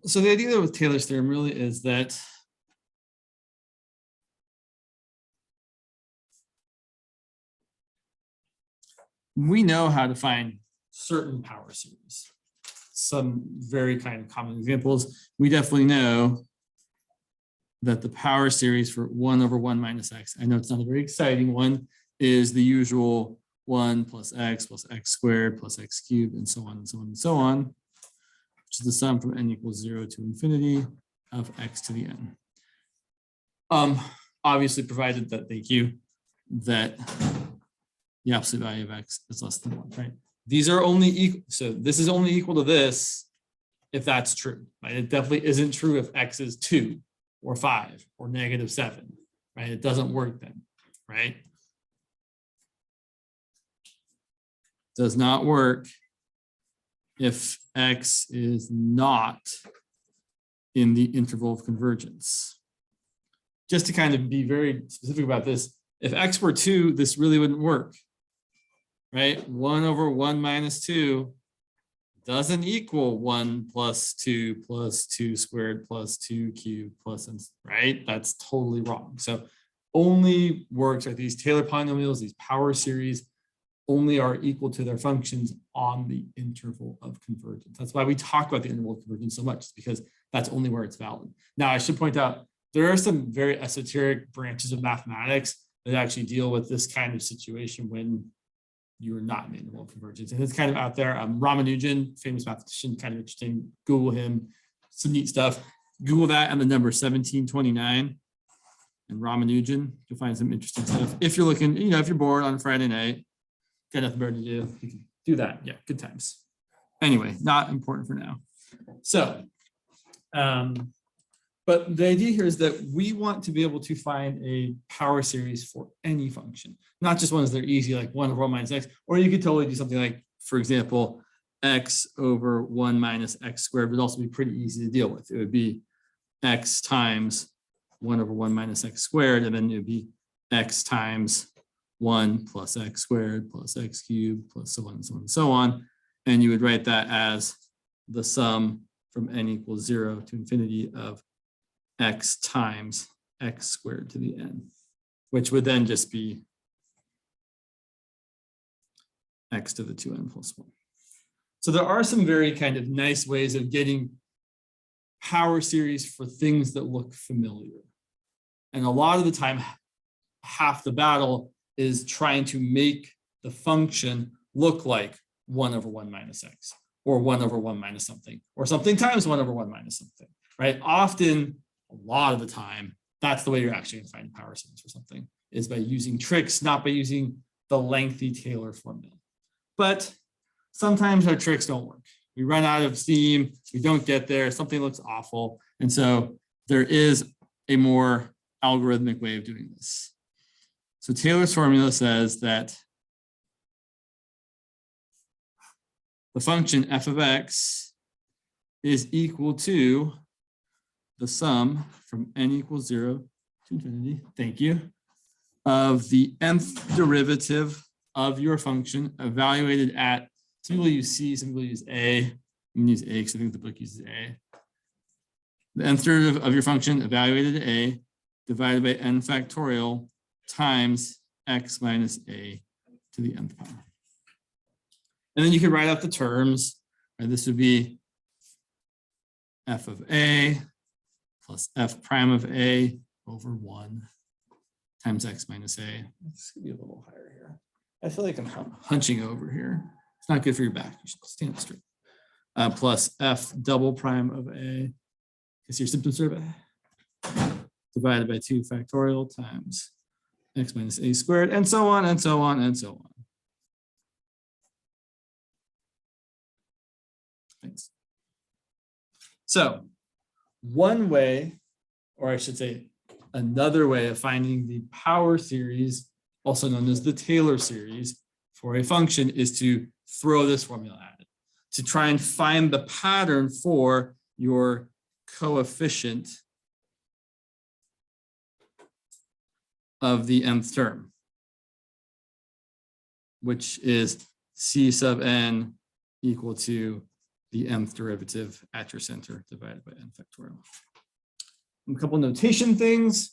So the idea with Taylor's theorem really is that we know how to find certain power series. Some very kind of common examples. We definitely know that the power series for 1 over 1 minus x, I know it's not a very exciting one, is the usual 1 plus x squared plus x cubed, and so on and so on and so on, which is the sum from n equals 0 to infinity of x to the n. Obviously, provided that, thank you, that the absolute value of x is less than 1, right? These are only equal, so this is only equal to this if that's true, right? It definitely isn't true if x is 2 or 5 or -7, right? It doesn't work then, right? Does not work if x is not in the interval of convergence. Just to kind of be very specific about this, if x were 2, this really wouldn't work, right? 1 over 1 minus 2 doesn't equal 1 plus 2 squared plus 2 cubed plus, right? That's totally wrong. So only works, like these Taylor polynomials, these power series, only are equal to their functions on the interval of convergence. That's why we talk about the interval of convergence so much, because that's only where it's valid. Now, I should point out, there are some very esoteric branches of mathematics that actually deal with this kind of situation when you're not in the interval of convergence. And it's kind of out there. Ramanujan, famous mathematician, kind of interesting. Google him, some neat stuff. Google that and the number 1729 and Ramanujan. You'll find some interesting stuff. If you're looking, if you're bored on a Friday night, got nothing better to do, you can do that. Yeah, good times. Anyway, not important for now. So, but the idea here is that we want to be able to find a power series for any function, not just ones that are easy, like 1 over 1 minus x, or you could totally do something like, for example, x over 1 minus x squared would also be pretty easy to deal with. It would be x times 1 over 1 minus x squared, and then it would be x times 1 plus x squared plus x cubed plus so on and so on and so on. And you would write that as the sum from n equals 0 to infinity of x times x squared to the n, which would then just be x to the 2n plus 1. So there are some very kind of nice ways of getting power series for things that look familiar. And a lot of the time, half the battle is trying to make the function look like 1 over 1 minus x, or 1 over 1 minus something, or something times 1 over 1 minus something, right? Often, a lot of the time, that's the way you're actually going to find power series for something, is by using tricks, not by using the lengthy Taylor formula. But sometimes our tricks don't work. We run out of steam, we don't get there, something looks awful. And so there is a more algorithmic way of doing this. So Taylor's formula says that the function f of x is equal to the sum from n equals 0 to infinity, thank you, of the nth derivative of your function evaluated at, some people use c, some people use a. I'm going to use a because I think the book uses a. The nth derivative of your function evaluated at a divided by n factorial times x minus a to the nth power. And then you can write out the terms, right? This would be f of a plus f prime of a over 1 times x minus a. This could be a little higher here. I feel like I'm hunching over here. It's not good for your back. You should stand up straight. Plus f double prime of a, because your symptoms are divided by 2 factorial times x minus a squared, and so on and so on and so on. Thanks. So one way, or I should say another way of finding the power series, also known as the Taylor series, for a function is to throw this formula at it, to try and find the pattern for your coefficient of the nth term, which is c sub n equal to the nth derivative at your center divided by n factorial. A couple notation things.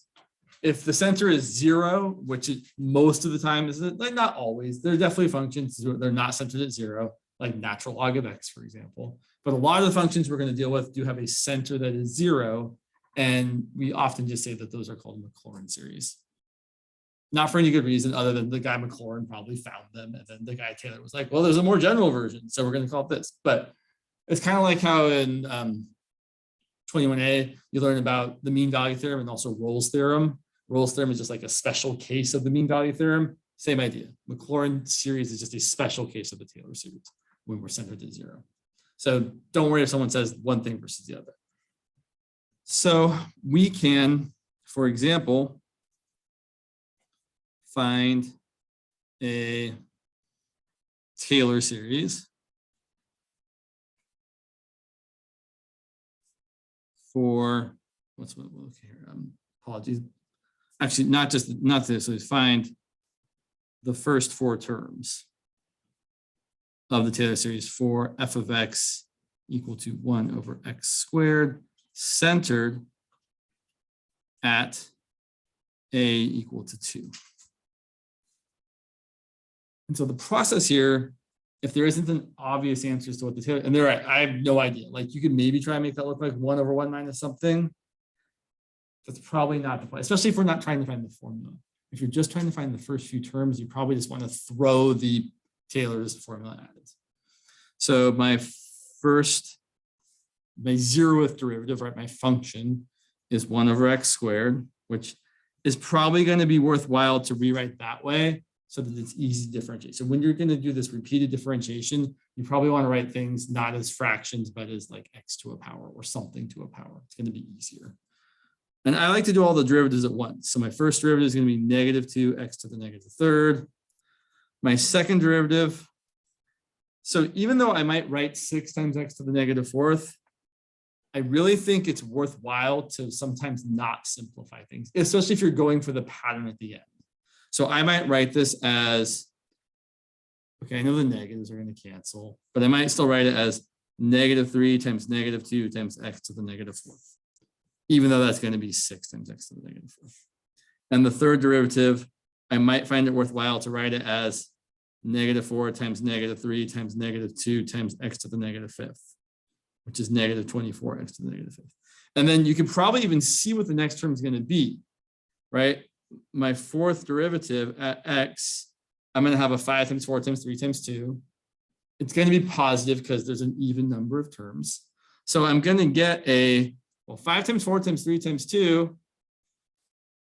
If the center is 0, which most of the time is, like not always, there are definitely functions they're not centered at 0, like natural log of x, for example. But a lot of the functions we're going to deal with do have a center that is 0, and we often just say that those are called Maclaurin series. Not for any good reason other than the guy Maclaurin probably found them, and then the guy Taylor was like, well, there's a more general version, so we're going to call it this. But it's kind of like how in 21A, you learn about the mean value theorem and also Rolle's theorem. Rolle's theorem is just like a special case of the mean value theorem. Same idea. Maclaurin series is just a special case of the Taylor series when we're centered at 0. So don't worry if someone says one thing versus the other. So we can, for example, find a Taylor series for what's what we'll look here. Apologies. Actually, not this. So find the first 4 terms of the Taylor series for f of x equal to 1 over x squared, centered at a equal to 2. And so the process here, if there isn't an obvious answer as to what the Taylor, and I have no idea. Like you could maybe try and make that look like 1 over 1 minus something. That's probably not the point, especially if we're not trying to find the formula. If you're just trying to find the first few terms, you probably just want to throw the Taylor's formula at it. So my 0th derivative, right, my function is 1 over x squared, which is probably going to be worthwhile to rewrite that way so that it's easy to differentiate. So when you're going to do this repeated differentiation, you probably want to write things not as fractions, but as like x to a power or something to a power. It's going to be easier. And I like to do all the derivatives at once. So my first derivative is going to be -2 x to the -3rd. My second derivative, so even though I might write 6 times x to the -4th, I really think it's worthwhile to sometimes not simplify things, especially if you're going for the pattern at the end. So I might write this as, okay, I know the negatives are going to cancel, but I might still write it as -3 times -2 times x to the -4th. Even though that's going to be 6 times x to the -4th. And the third derivative, I might find it worthwhile to write it as -4 times -3 times -2 times x to the -5th, which is -24 x to the -5th. And then you can probably even see what the next term is going to be, right? My fourth derivative at x, I'm going to have a 5 times 4 times 3 times 2. It's going to be positive because there's an even number of terms. So I'm going to get a, well, 5 times 4 times 3 times 2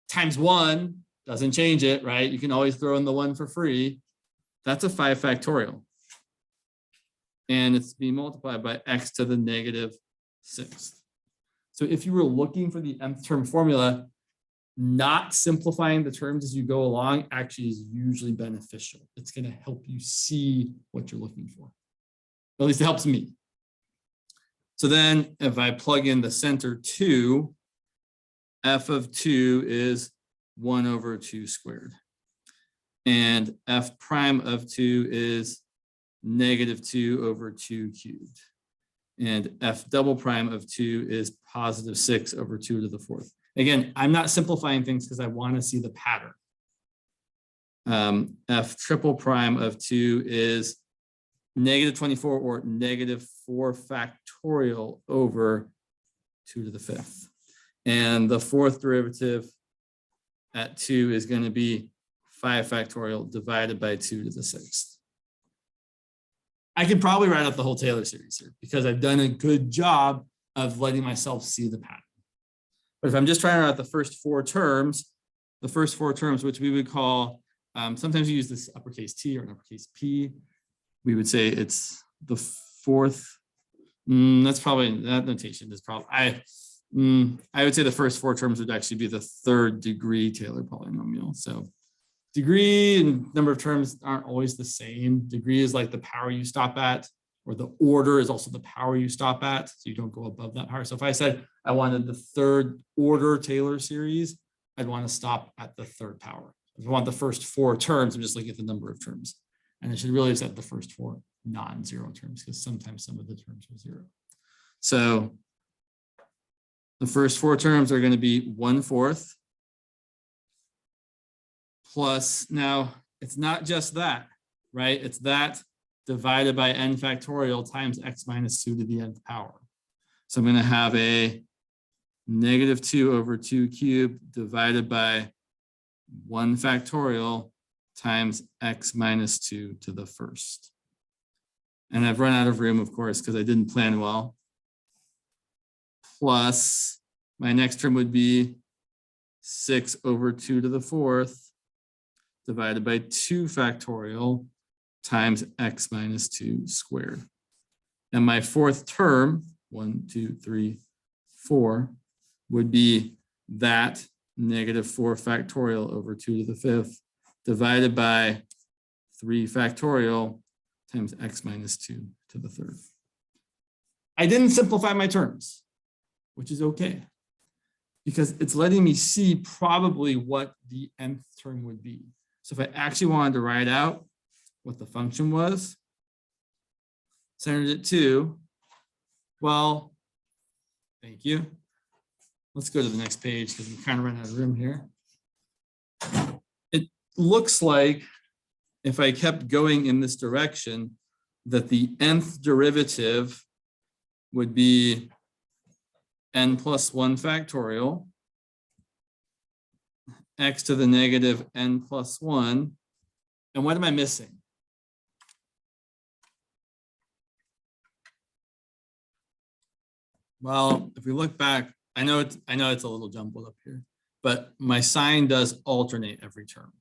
times 1 doesn't change it, right? You can always throw in the 1 for free. That's a 5 factorial. And it's being multiplied by x to the -6th. So if you were looking for the nth term formula, not simplifying the terms as you go along actually is usually beneficial. It's going to help you see what you're looking for. At least it helps me. So then if I plug in the center 2, f of 2 is 1 over 2 squared. And f prime of 2 is -2 over 2 cubed. And f double prime of 2 is +6 over 2 to the 4th. Again, I'm not simplifying things because I want to see the pattern. F triple prime of 2 is -24 or -4 factorial over 2 to the 5th. And the fourth derivative at 2 is going to be 5 factorial divided by 2 to the 6th. I can probably write out the whole Taylor series here because I've done a good job of letting myself see the pattern. But if I'm just trying to write the first 4 terms, which we would call, sometimes we use this uppercase T or an uppercase P. We would say it's the fourth. That's probably, that notation is probably, I would say the first 4 terms would actually be the 3rd degree Taylor polynomial. So degree and number of terms aren't always the same. Degree is like the power you stop at, or the order is also the power you stop at. So you don't go above that power. So if I said I wanted the 3rd order Taylor series, I'd want to stop at the 3rd power. If I want the first 4 terms, I'm just looking at the number of terms. And I should really have said the first 4. non-zero terms because sometimes some of the terms are zero. So the first four terms are going to be 1/4 plus, now it's not just that, right? It's that divided by n factorial times x minus 2 to the nth power. So I'm going to have a -2/2 cubed divided by 1 factorial times x minus 2 to the first. And I've run out of room, of course, because I didn't plan well. Plus, my next term would be 6/2 to the fourth divided by 2 factorial times x minus 2 squared. And my fourth term, 1, 2, 3, 4, would be that -4 factorial over 2 to the fifth divided by 3 factorial times x minus 2 to the third. I didn't simplify my terms, which is okay, because it's letting me see probably what the nth term would be. So if I actually wanted to write out what the function was, centered it to, well, thank you. Let's go to the next page because I'm kind of running out of room here. It looks like if I kept going in this direction, that the nth derivative would be n plus 1 factorial, x to the negative n plus 1. And what am I missing? Well, if we look back, I know it's a little jumbled up here, but my sign does alternate every term.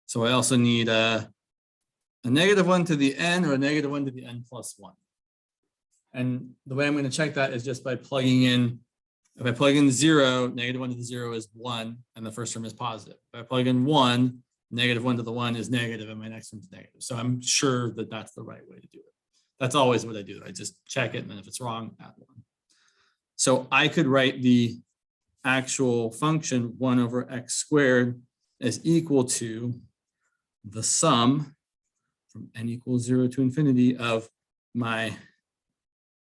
So I also need a -1 to the n or a -1 to the n plus 1. And the way I'm going to check that is just by plugging in. If I plug in 0, -1 to the 0 is 1, and the first term is positive. If I plug in 1, -1 to the 1 is negative, and my next term is negative. So I'm sure that that's the right way to do it. That's always what I do. I just check it, and then if it's wrong, add 1. So I could write the actual function 1/x² as equal to the sum from n equals 0 to infinity of my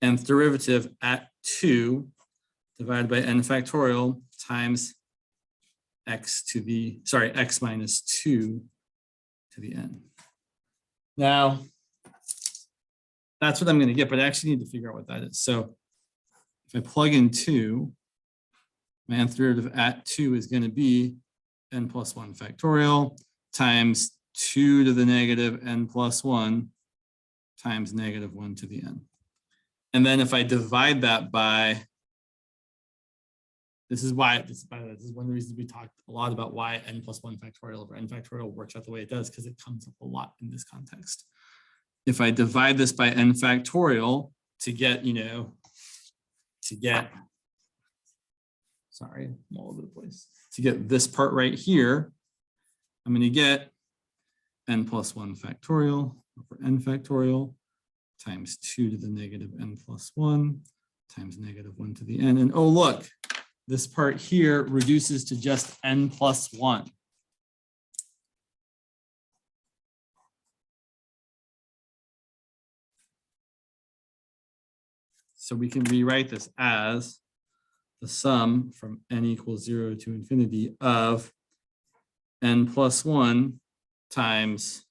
nth derivative at 2 divided by n factorial times x minus 2 to the n. Now, that's what I'm going to get, but I actually need to figure out what that is. So if I plug in 2, my nth derivative at 2 is going to be n plus 1 factorial times 2 to the negative n plus 1 times -1 to the n. And then if I divide that by, this is one of the reasons we talked a lot about why n plus 1 factorial over n factorial works out the way it does, because it comes up a lot in this context. If I divide this by n factorial to get, sorry, I'm all over the place. To get this part right here, I'm going to get n plus 1 factorial over n factorial times 2 to the negative n plus 1 times -1 to the n. And oh, look, this part here reduces to just n plus 1. So we can rewrite this as the sum from n equals 0 to infinity of n plus 1 times,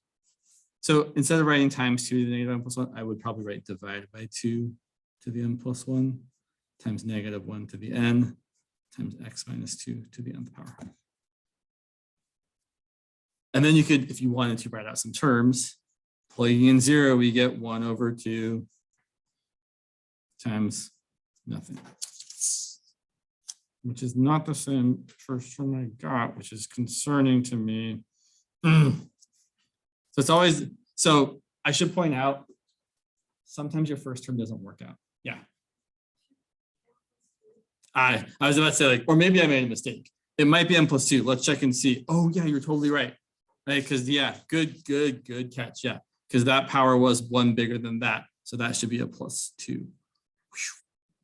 so instead of writing times 2 to the negative n plus 1, I would probably write divided by 2 to the n plus 1 times -1 to the n times x minus 2 to the nth power. And then you could, if you wanted to, write out some terms. Plugging in 0, we get 1/2 times nothing, which is not the same first term I got, which is concerning to me. So it's always, so I should point out, sometimes your first term doesn't work out. Yeah. I was about to say, like, or maybe I made a mistake. It might be n plus 2. Let's check and see. Oh yeah, you're totally right. Right, because yeah, good catch. Yeah, because that power was 1 bigger than that. So that should be a plus 2.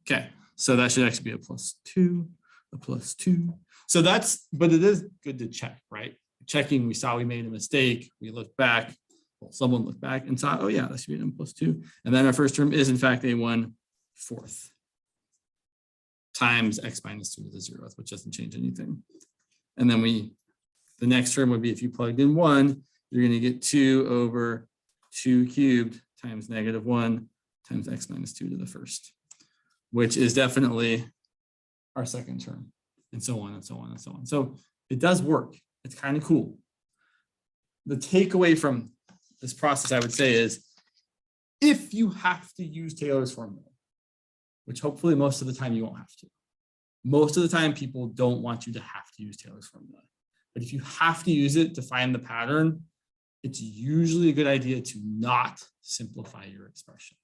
Okay, so that should actually be a plus 2, a plus 2. So that's, but it is good to check, right? Checking, we saw we made a mistake. We look back. Well, someone looked back and saw, oh yeah, that should be an n plus 2. And then our first term is in fact a 1/4 times x minus 2 to the 0th, which doesn't change anything. And then the next term would be if you plugged in 1, you're going to get 2 over 2 cubed times -1 times x minus 2 to the first, which is definitely our second term, and so on and so on and so on. So it does work. It's kind of cool. The takeaway from this process, I would say, is if you have to use Taylor's formula, which hopefully most of the time you won't have to. Most of the time people don't want you to have to use Taylor's formula. But if you have to use it to find the pattern, it's usually a good idea to not simplify your expression,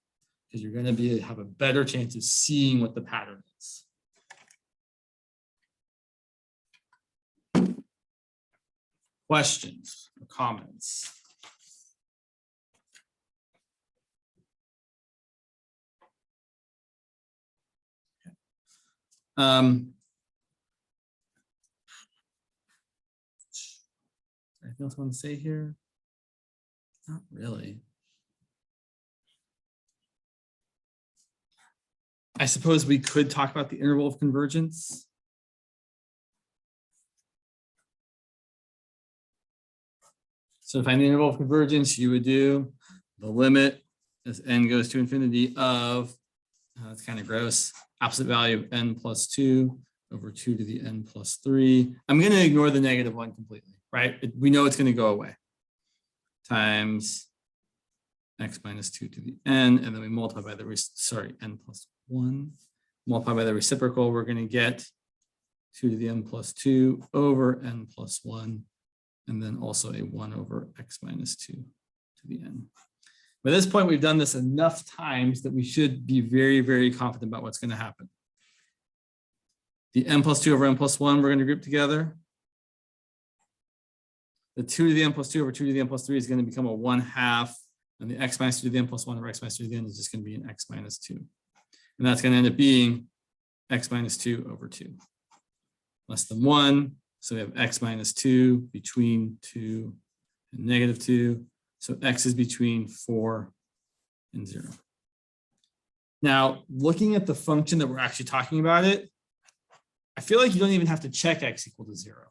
because you're going to have a better chance of seeing what the pattern is. Questions or comments? Anything else I want to say here? Not really. I suppose we could talk about the interval of convergence. So to find the interval of convergence, you would do the limit as n goes to infinity of, that's kind of gross, absolute value of n plus 2 over 2 to the n plus 3. I'm going to ignore the -1 completely, right? We know it's going to go away. Times x minus 2 to the n, and then we multiply by the, n plus 1. Multiply by the reciprocal, we're going to get 2 to the n plus 2 over n plus 1, and then also a 1 over x minus 2 to the n. By this point, we've done this enough times that we should be very, very confident about what's going to happen. The n plus 2 over n plus 1, we're going to group together. The 2 to the n plus 2 over 2 to the n plus 3 is going to become a 1/2. And the x minus 2 to the n plus 1 over x minus 2 to the n is just going to be an x minus 2. And that's going to end up being x minus 2 over 2. Less than 1. So we have x minus 2 between 2 and -2. So x is between 4 and 0. Now, looking at the function that we're actually talking about I feel like you don't even have to check x equal to 0.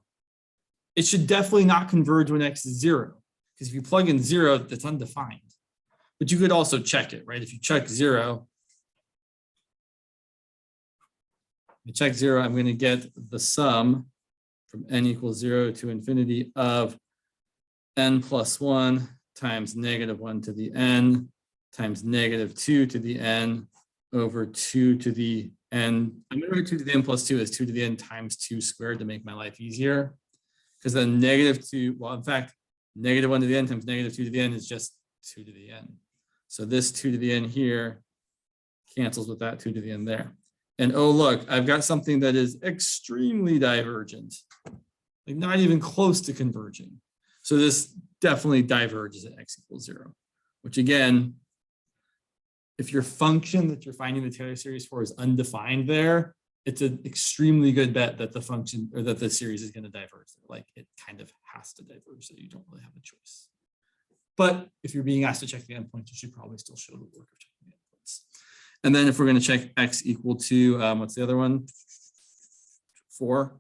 It should definitely not converge when x is 0, because if you plug in 0, that's undefined. But you could also check it, right? If you check 0, I'm going to get the sum from n equals 0 to infinity of n plus 1 times -1 to the n times -2 to the n over 2 to the n. I'm going to write 2 to the n plus 2 as 2 to the n times 2 squared to make my life easier. Because then -2, well, in fact, -1 to the n times -2 to the n is just 2 to the n. So this 2 to the n here cancels with that 2 to the n there. And oh, look, I've got something that is extremely divergent, like not even close to converging. So this definitely diverges at x equals 0, which again, if your function that you're finding the Taylor series for is undefined there, it's an extremely good bet that the function or that the series is going to diverge. Like it kind of has to diverge, so you don't really have a choice. But if you're being asked to check the endpoints, you should probably still show the work of checking the endpoints. And then if we're going to check x equal to, what's the other one? 4.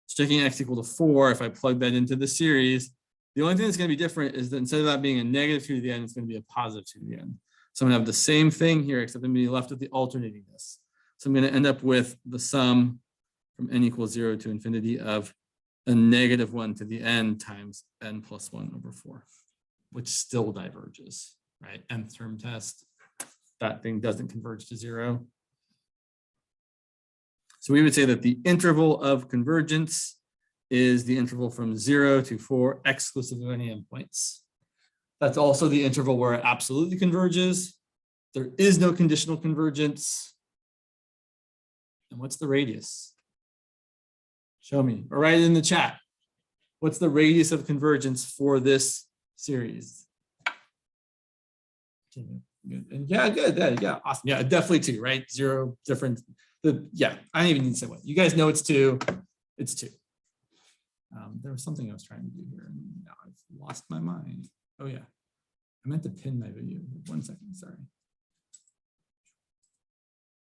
Checking x equal to 4, if I plug that into the series, the only thing that's going to be different is that instead of that being a -2 to the n, it's going to be a +2 to the n. So I'm going to have the same thing here, except I'm going to be left with the alternatingness. So I'm going to end up with the sum from n equals 0 to infinity of a -1 to the n times n plus 1 over 4, which still diverges, right? Nth term test, that thing doesn't converge to 0. So we would say that the interval of convergence is the interval from 0 to 4 exclusive of any endpoints. That's also the interval where it absolutely converges. There is no conditional convergence. And what's the radius? Show me, or write it in the chat. What's the radius of convergence for this series? Good. And yeah, good. Yeah, awesome. Yeah, definitely 2, right? 0 different. Yeah, I don't even need to say what. You guys know it's 2. It's 2. There was something I was trying to do here, and now I've lost my mind. Oh yeah, I meant to pin my video. 1 second, sorry.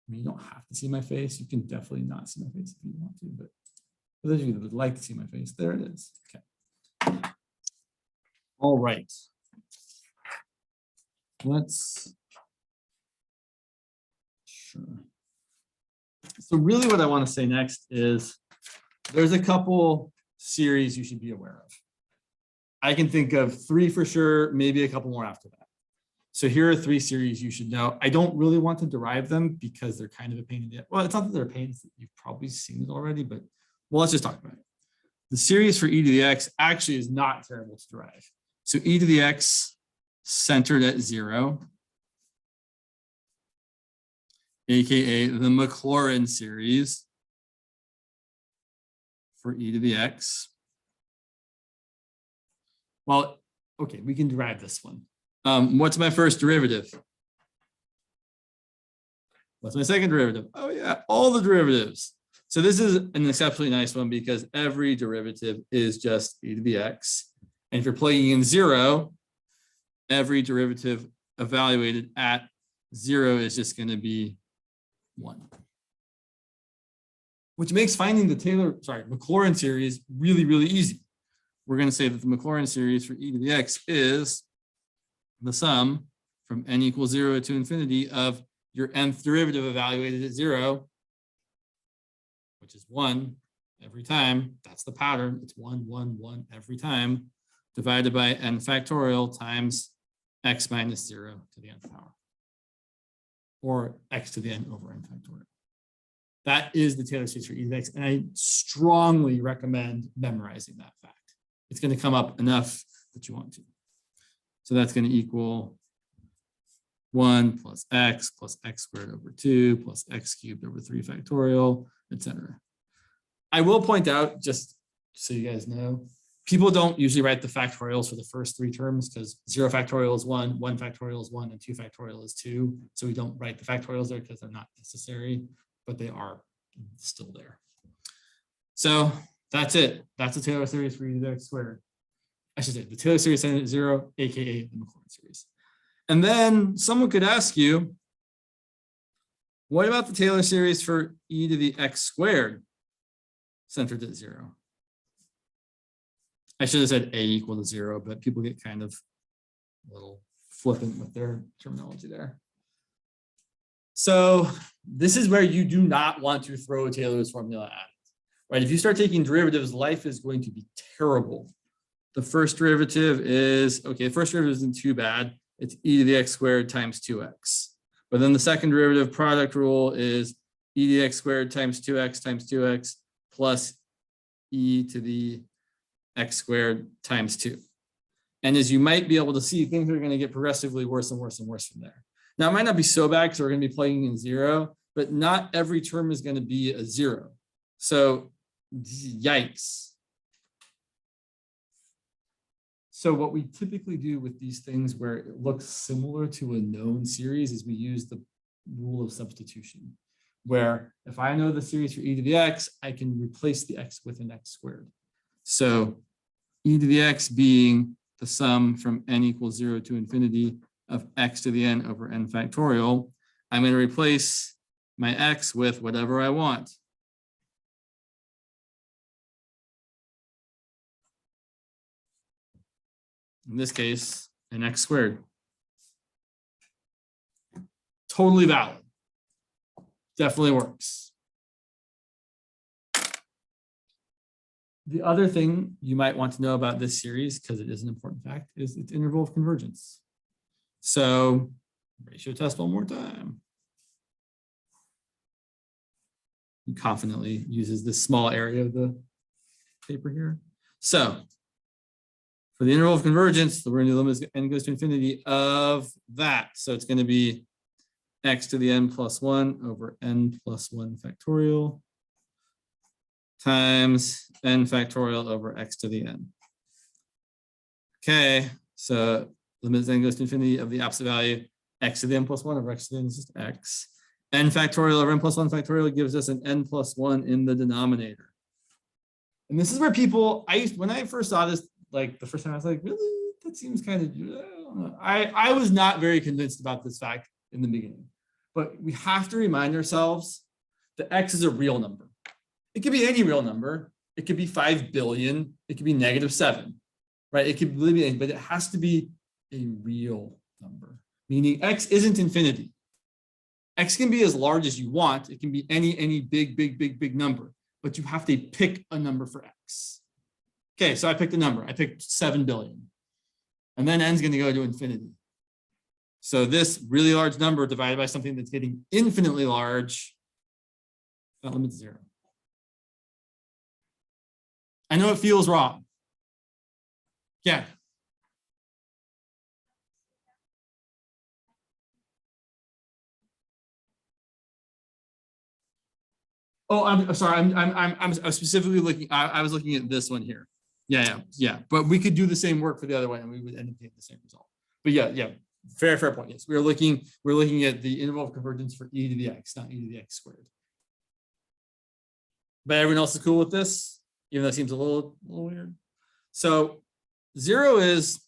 I mean, you don't have to see my face. You can definitely not see my face if you want to, but for those of you that would like to see my face, there it is. Okay. All right. Sure. So really what I want to say next is there's a couple series you should be aware of. I can think of 3 for sure, maybe a couple more after that. So here are 3 series you should know. I don't really want to derive them because they're kind of a pain in the, well, it's not that they're pains, you've probably seen it already, but well, let's just talk about it. The series for e to the x actually is not terrible to derive. So e to the x centered at 0, aka the Maclaurin series for e to the x. Well, okay, we can derive this one. What's my first derivative? What's my second derivative? Oh yeah, all the derivatives. So this is an exceptionally nice one because every derivative is just e to the x. And if you're plugging in 0, every derivative evaluated at 0 is just going to be 1. Which makes finding the Maclaurin series really, really easy. We're going to say that the Maclaurin series for e to the x is the sum from n equals 0 to infinity of your nth derivative evaluated at 0, which is 1 every time. That's the pattern. It's 1, 1, 1 every time, divided by n factorial times x minus 0 to the nth power, or x to the n over n factorial. That is the Taylor series for e to the x, and I strongly recommend memorizing that fact. It's going to come up enough that you want to. So that's going to equal 1 plus x squared over 2 plus x cubed over 3 factorial, etc. I will point out, just so you guys know, people don't usually write the factorials for the first 3 terms because 0 factorial is 1, 1 factorial is 1, and 2 factorial is 2. So we don't write the factorials there because they're not necessary, but they are still there. So that's it. That's the Taylor series for e to the x squared. I should say the Taylor series centered at 0, aka the Maclaurin series. And then someone could ask you, what about the Taylor series for e to the x squared centered at 0? I should have said a equal to 0, but people get kind of a little flippant with their terminology there. So this is where you do not want to throw Taylor's formula at it, right? If you start taking derivatives, life is going to be terrible. The first derivative is, okay, the first derivative isn't too bad. It's e to the x squared times 2x. But then the second derivative product rule is e to the x squared times 2x plus e to the x squared times 2. And as you might be able to see, things are going to get progressively worse and worse and worse from there. Now, it might not be so bad because we're going to be plugging in 0, but not every term is going to be a 0. So, yikes. So what we typically do with these things where it looks similar to a known series is we use the rule of substitution, where if I know the series for e to the x, I can replace the x with an x squared. So e to the x being the sum from n equals 0 to infinity of x to the n over n factorial, I'm going to replace my x with whatever I want. In this case, an x squared. Totally valid. Definitely works. The other thing you might want to know about this series, because it is an important fact, is its interval of convergence. So, ratio test one more time. He confidently uses this small area of the paper here. So, for the interval of convergence, we're going to do the limit as n goes to infinity of that. So it's going to be x to the n plus 1 over n plus 1 factorial times n factorial over x to the n. Okay, so limit as n goes to infinity of the absolute value x to the n plus 1 over x to the n is just x. N factorial over n plus 1 factorial gives us an n plus 1 in the denominator. And this is where people, when I first saw this, like the first time I was like, really? that seems kind of, I don't know. I was not very convinced about this fact in the beginning, but we have to remind ourselves that X is a real number. It could be any real number. It could be 5 billion. It could be -7, right? It could really be anything, but it has to be a real number, meaning X isn't infinity. X can be as large as you want. It can be any big number, but you have to pick a number for X. Okay, so I picked a number. I picked 7 billion. And then N's going to go to infinity. So this really large number divided by something that's getting infinitely large, that limit's 0. I know it feels wrong. Yeah. Oh, I'm sorry. I'm specifically looking. I was looking at this one here. Yeah. But we could do the same work for the other one, and we would end up getting the same result. But yeah. Fair point. Yes, we're looking at the interval of convergence for e to the x, not e to the x squared. But everyone else is cool with this, even though it seems a little weird. So 0 is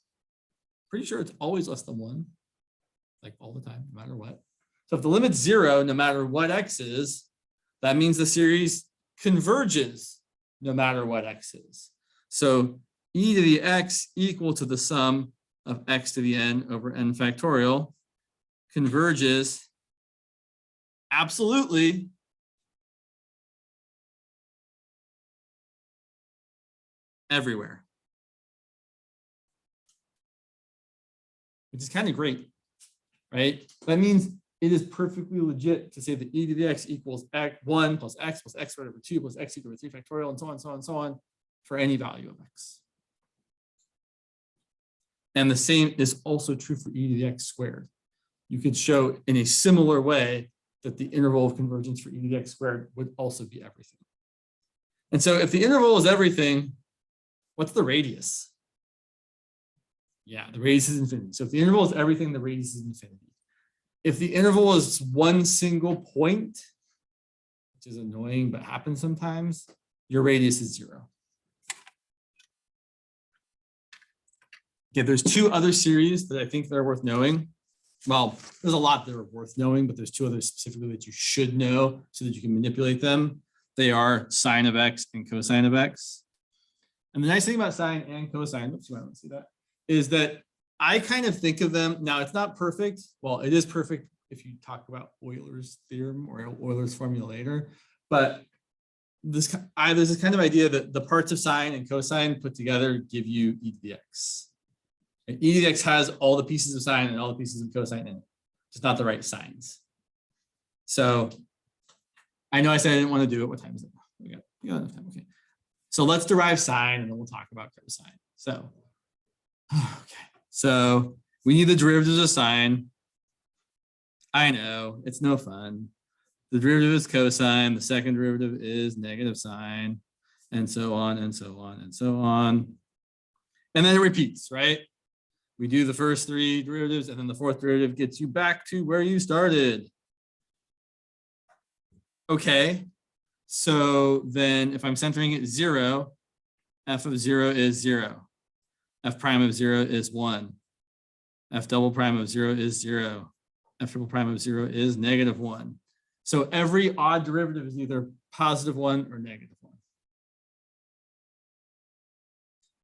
pretty sure it's always less than 1, like all the time, no matter what. So if the limit's 0, no matter what x is, that means the series converges no matter what x is. So e to the x equal to the sum of x to the n over n factorial converges absolutely everywhere, which is kind of great, right? That means it is perfectly legit to say that e to the x equals 1 plus x squared over 2 plus x equal to 3 factorial, and so on, for any value of x. And the same is also true for e to the x squared. You could show in a similar way that the interval of convergence for e to the x squared would also be everything. And so if the interval is everything, what's the radius? Yeah, the radius is infinity. So if the interval is everything, the radius is infinity. If the interval is one single point, which is annoying but happens sometimes, your radius is 0. Okay, there's 2 other series that I think that are worth knowing. Well, there's a lot that are worth knowing, but there's 2 others specifically that you should know so that you can manipulate them. They are sine of x and cosine of x. And the nice thing about sine and cosine, oops, you might want to see that, is that I kind of think of them, now it's not perfect. Well, it is perfect if you talk about Euler's theorem or Euler's formula later, but there's this kind of idea that the parts of sine and cosine put together give you e to the x. And e to the x has all the pieces of sine and all the pieces of cosine in it, just not the right signs. So I know I said I didn't want to do it. What time is it? We got enough time. Okay. So let's derive sine and then we'll talk about cosine. So, okay. So we need the derivatives of sine. I know, it's no fun. The derivative is cosine. The second derivative is negative sine, and so on, and so on, and so on. And then it repeats, right? We do the first 3 derivatives, and then the 4th derivative gets you back to where you started. Okay, so then if I'm centering at 0, f of 0 is 0. F prime of 0 is 1. F double prime of 0 is 0. F triple prime of 0 is -1. So every odd derivative is either +1 or -1.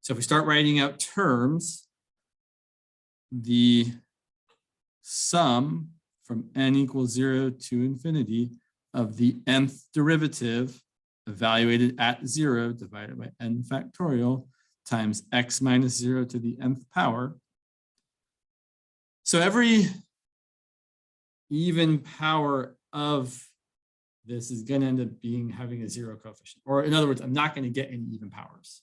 So if we start writing out terms, the sum from n equals 0 to infinity of the nth derivative evaluated at 0 divided by n factorial times x minus 0 to the nth power. So every even power of this is going to end up having a 0 coefficient. Or in other words, I'm not going to get any even powers,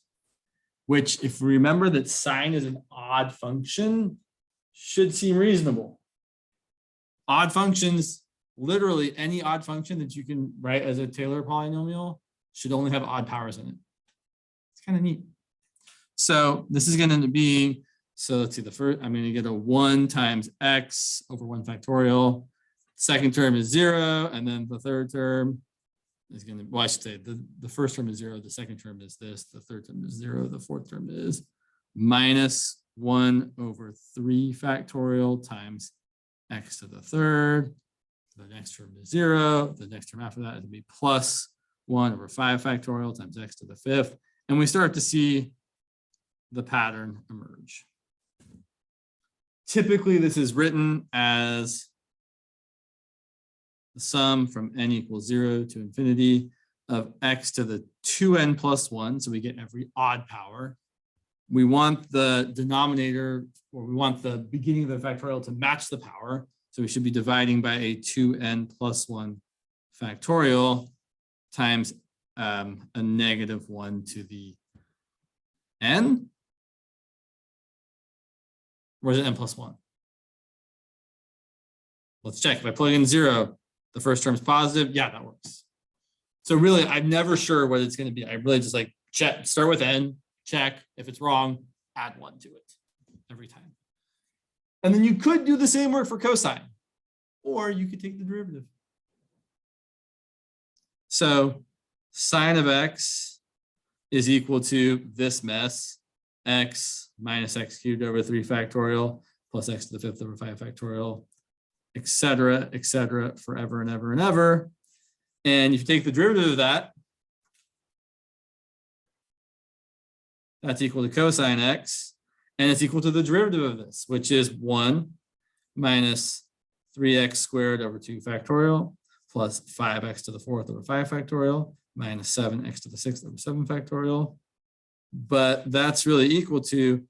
which if we remember that sine is an odd function, should seem reasonable. Odd functions, literally any odd function that you can write as a Taylor polynomial should only have odd powers in it. It's kind of neat. So this is going to end up being, so let's see, the first, I'm going to get a 1 times x over 1 factorial. Second term is 0, and then the third term is going to, well, I should say the first term is 0, the second term is this, the third term is 0, the fourth term is minus 1/3 factorial times x to the third. The next term is 0. The next term after that would be plus 1/5 factorial times x to the fifth. And we start to see the pattern emerge. Typically, this is written as the sum from n equals 0 to infinity of x to the 2n plus 1. So we get every odd power. We want the denominator, or we want the beginning of the factorial to match the power. So we should be dividing by a 2n plus 1 factorial times a -1 to the n. Or is it n plus 1? Let's check. If I plug in 0, the first term is positive. Yeah, that works. So really, I'm never sure what it's going to be. I really just like check, start with n, check. If it's wrong, add 1 to it every time. And then you could do the same work for cosine, or you could take the derivative. So sine of x is equal to this mess, x minus x cubed over 3 factorial plus x to the fifth over 5 factorial, et cetera, forever and ever and ever. And if you take the derivative of that, that's equal to cosine x, and it's equal to the derivative of this, which is 1 minus 3x squared over 2 factorial plus 5x to the fourth over 5 factorial minus 7x to the sixth over 7 factorial. But that's really equal to,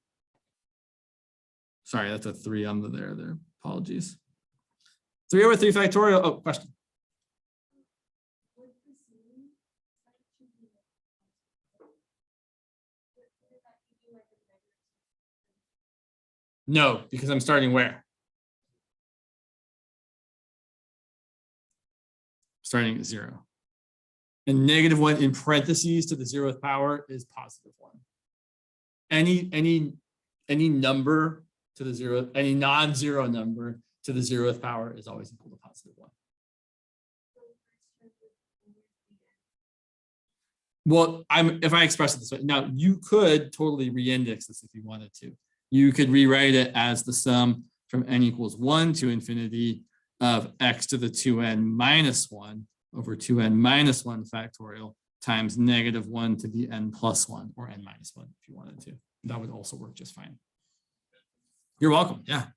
sorry, that's a 3 on the there. Apologies. 3 over 3 factorial. Oh, question. No, because I'm starting where? Starting at 0. And -1 in parentheses to the 0th power is +1. Any number to the 0th, any non-zero number to the 0th power is always equal to +1. Well, if I express it this way, now you could totally re-index this if you wanted to. You could rewrite it as the sum from n equals 1 to infinity of x to the 2n minus 1 over 2n minus 1 factorial times -1 to the n plus 1, or n minus 1 if you wanted to. That would also work just fine. You're welcome. Yeah.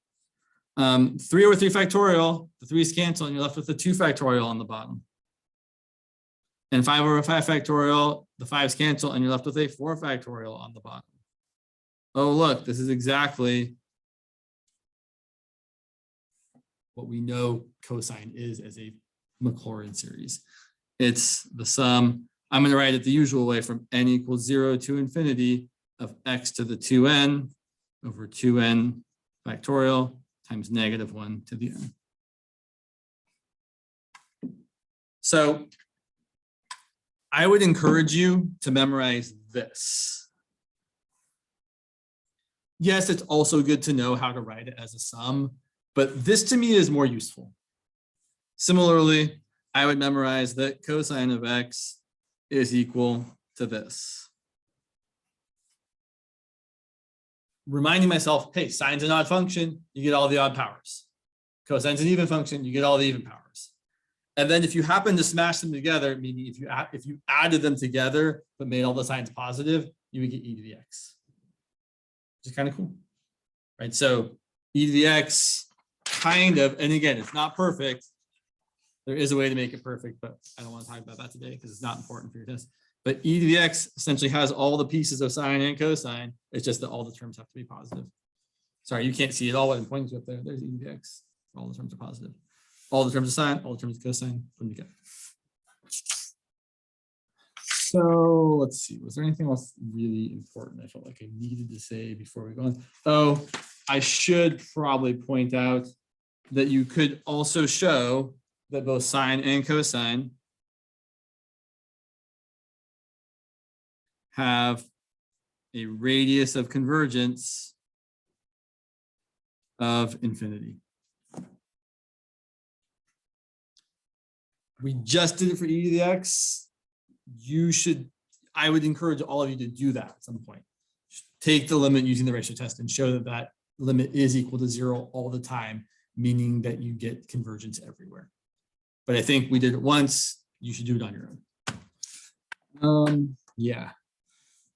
3 over 3 factorial, the 3's cancel and you're left with the 2 factorial on the bottom. And 5 over 5 factorial, the 5's cancel and you're left with a 4 factorial on the bottom. Oh, look, this is exactly what we know cosine is as a Maclaurin series. It's the sum. I'm going to write it the usual way from n equals 0 to infinity of x to the 2n over 2n factorial times -1 to the n. So I would encourage you to memorize this. Yes, it's also good to know how to write it as a sum, but this to me is more useful. Similarly, I would memorize that cosine of x is equal to this. Reminding myself, hey, sine's an odd function, you get all the odd powers. Cosine's an even function, you get all the even powers. And then if you happen to smash them together, meaning if you added them together but made all the signs positive, you would get e to the x. Which is kind of cool, right? So e to the x kind of, and again, it's not perfect. There is a way to make it perfect, but I don't want to talk about that today because it's not important for your test. But e to the x essentially has all the pieces of sine and cosine. It's just that all the terms have to be positive. Sorry, you can't see it all. What I'm pointing to up there. There's e to the x. All the terms are positive. All the terms of sine, all the terms of cosine, put them together. So let's see, was there anything else really important I felt like I needed to say before we go on? Oh, I should probably point out that you could also show that both sine and cosine have a radius of convergence of infinity. We just did it for e to the x. I would encourage all of you to do that at some point. Just take the limit using the ratio test and show that that limit is equal to 0 all the time, meaning that you get convergence everywhere. But I think we did it once. You should do it on your own. Yeah.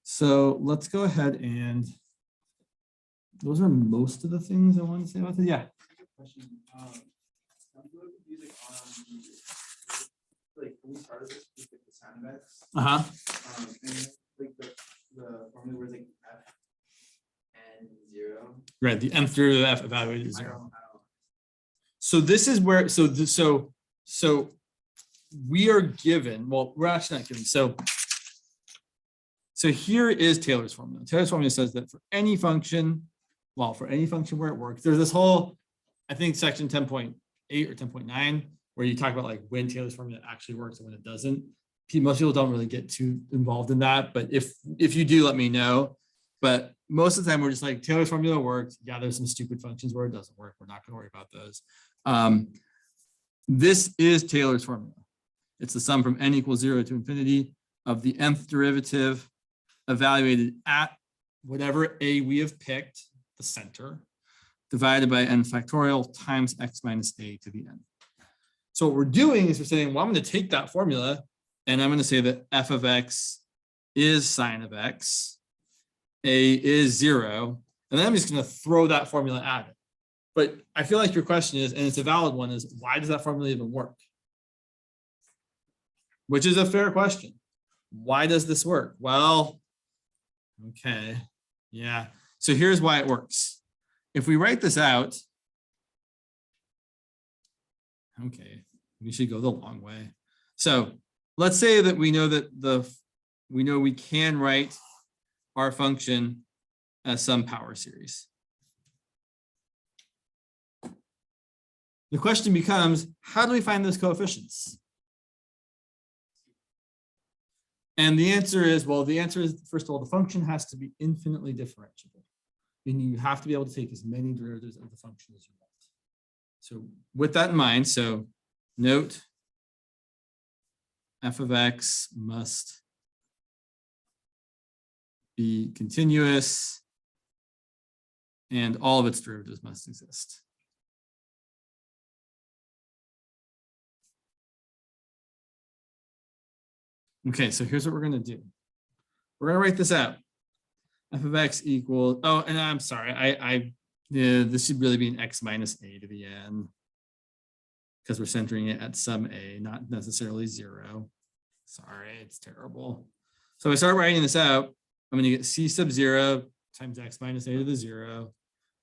So let's go ahead and those are most of the things I want to say about it. Yeah. Question. I'm a little confused like when we started this with the Sine of X. And like the formula was like f and 0. Right. The nth derivative of f evaluated is 0. So this is where so we are given. Well, we're actually not given. So here is Taylor's formula. Taylor's formula says that for any function, well, for any function where it works, there's this whole, I think section 10.8 or 10.9, where you talk about like when Taylor's formula actually works and when it doesn't. Most people don't really get too involved in that, but if you do, let me know. But most of the time we're just like, Taylor's formula works. Yeah, there's some stupid functions where it doesn't work. We're not gonna worry about those. This is Taylor's formula. It's the sum from n equals 0 to infinity of the nth derivative evaluated at whatever a we have picked, the center, divided by n factorial times x minus a to the n. So what we're doing is we're saying, well, I'm going to take that formula and I'm going to say that f of x is sine of x, a is 0, and then I'm just going to throw that formula at it. But I feel like your question is, and it's a valid one, is why does that formula even work? Which is a fair question. Why does this work? Well, okay, yeah. So here's why it works. If we write this out, okay, we should go the long way. So let's say that we know that we can write our function as some power series. The question becomes, how do we find those coefficients? And the answer is, well, the answer is, first of all, the function has to be infinitely differentiable. Meaning you have to be able to take as many derivatives of the function as you want. So with that in mind, so note f of x must be continuous and all of its derivatives must exist. Okay, so here's what we're going to do. We're going to write this out. F of x equals, oh, and I'm sorry, this should really be an x minus a to the n because we're centering it at some a, not necessarily 0. Sorry, it's terrible. So if I start writing this out, I'm going to get c sub 0 times x minus a to the 0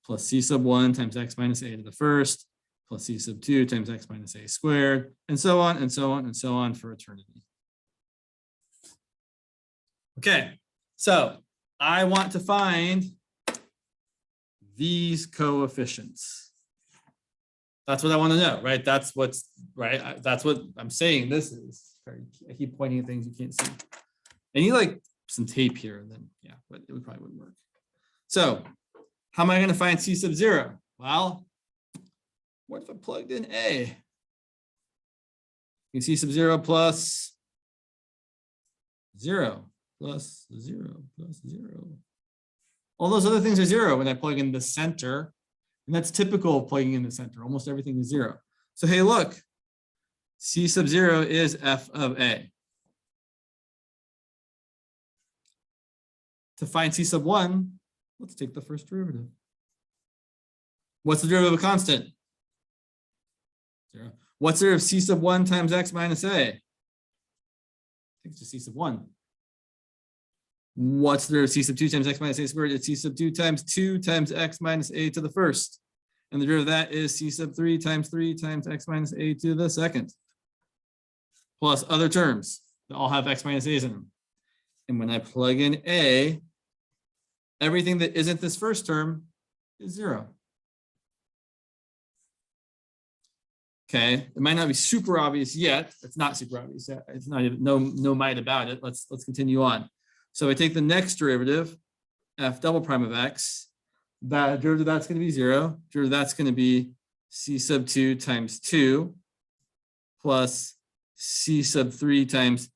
plus c sub 1 times x minus a to the first plus c sub 2 times x minus a squared, and so on and so on and so on for eternity. Okay, so I want to find these coefficients. That's what I want to know, right? That's what's right. That's what I'm saying. This is. I keep pointing at things you can't see. I need like some tape here, and then yeah, but it probably wouldn't work. So, how am I going to find c sub 0? Well, what if I plugged in a? You can c sub 0 plus 0. Plus 0, plus 0. All those other things are 0 when I plug in the center. And that's typical of plugging in the center. Almost everything is 0. So hey, look, c sub 0 is f of a. To find c sub 1, let's take the first derivative. What's the derivative of a constant? 0. What's the derivative of c sub 1 times x minus a? It's just c sub 1. What's the derivative of c sub 2 times x minus a squared? It's c sub 2 times x minus a to the first. And the derivative of that is c sub 3 times x minus a to the second. Plus other terms that all have x minus a's in them. And when I plug in a, everything that isn't this first term is 0. Okay, it might not be super obvious yet. It's not super obvious yet. It's not even no might about it. Let's continue on. So I take the next derivative, f double prime of x. That derivative that's going to be 0. Derivative that's going to be c sub 2 times 2 plus c sub 3 times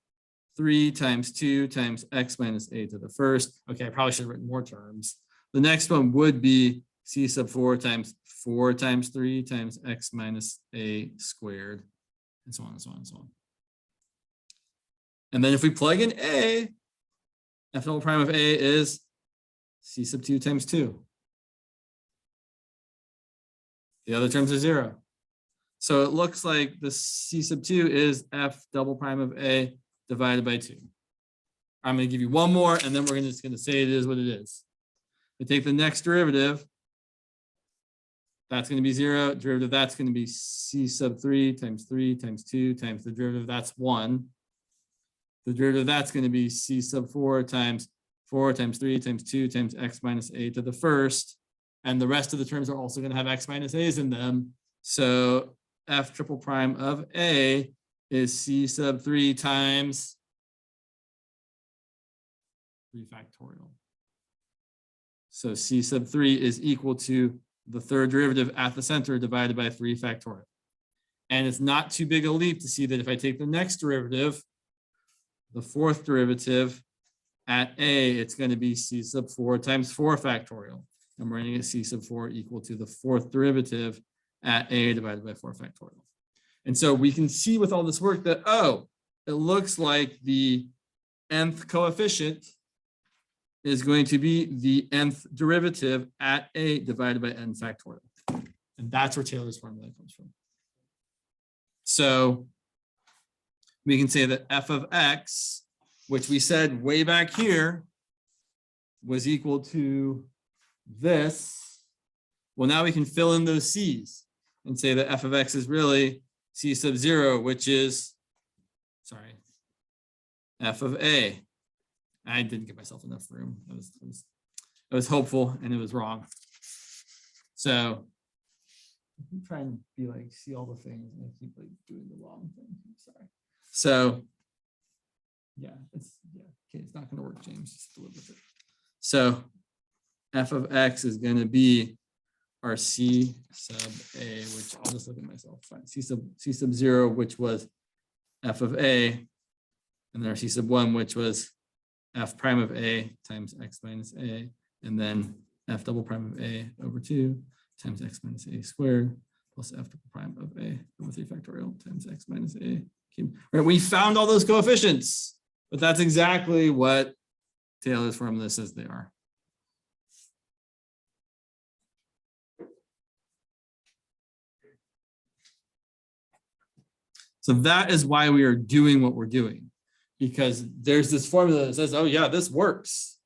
3 times 2 times x minus a to the first. Okay, I probably should have written more terms. The next one would be c sub 4 times 3 times x minus a squared, and so on and so on and so on. And then if we plug in a, f double prime of a is c sub 2 times 2. The other terms are 0. So it looks like the c sub 2 is f double prime of a divided by 2. I'm going to give you one more, and then we're just going to say it is what it is. We take the next derivative. That's going to be 0. Derivative, that's going to be c sub 3 times 2 times the derivative, that's 1. The derivative, that's going to be c sub 4 times 3 times 2 times x minus a to the first. And the rest of the terms are also going to have x minus a's in them. So f triple prime of a is c sub 3 times 3 factorial. So c sub 3 is equal to the third derivative at the center divided by 3 factorial. And it's not too big a leap to see that if I take the next derivative, the fourth derivative at a, it's going to be c sub 4 times 4 factorial. And we're going to get c sub 4 equal to the fourth derivative at a divided by 4 factorial. And so we can see with all this work that, oh, it looks like the nth coefficient is going to be the nth derivative at a divided by n factorial. And that's where Taylor's formula comes from. So we can say that f of x, which we said way back here, was equal to this. Well, now we can fill in those c's and say that f of x is really c sub 0, which is, sorry, f of a. I didn't give myself enough room. I was hopeful and it was wrong. So I'm trying to be like, see all the things and I keep like doing the wrong thing. I'm sorry. So yeah, okay, it's not going to work, James. Just live with it. So f of x is going to be our c sub a, which I'll just look at myself. Fine. C sub 0, which was f of a, and then our c sub 1, which was f prime of a times x minus a, and then f double prime of a over 2 times x minus a squared plus f double prime of a over 3 factorial times x minus a cubed. Right, we found all those coefficients, but that's exactly what Taylor's formula says they are. So that is why we are doing what we're doing, because there's this formula that says, oh yeah, this works.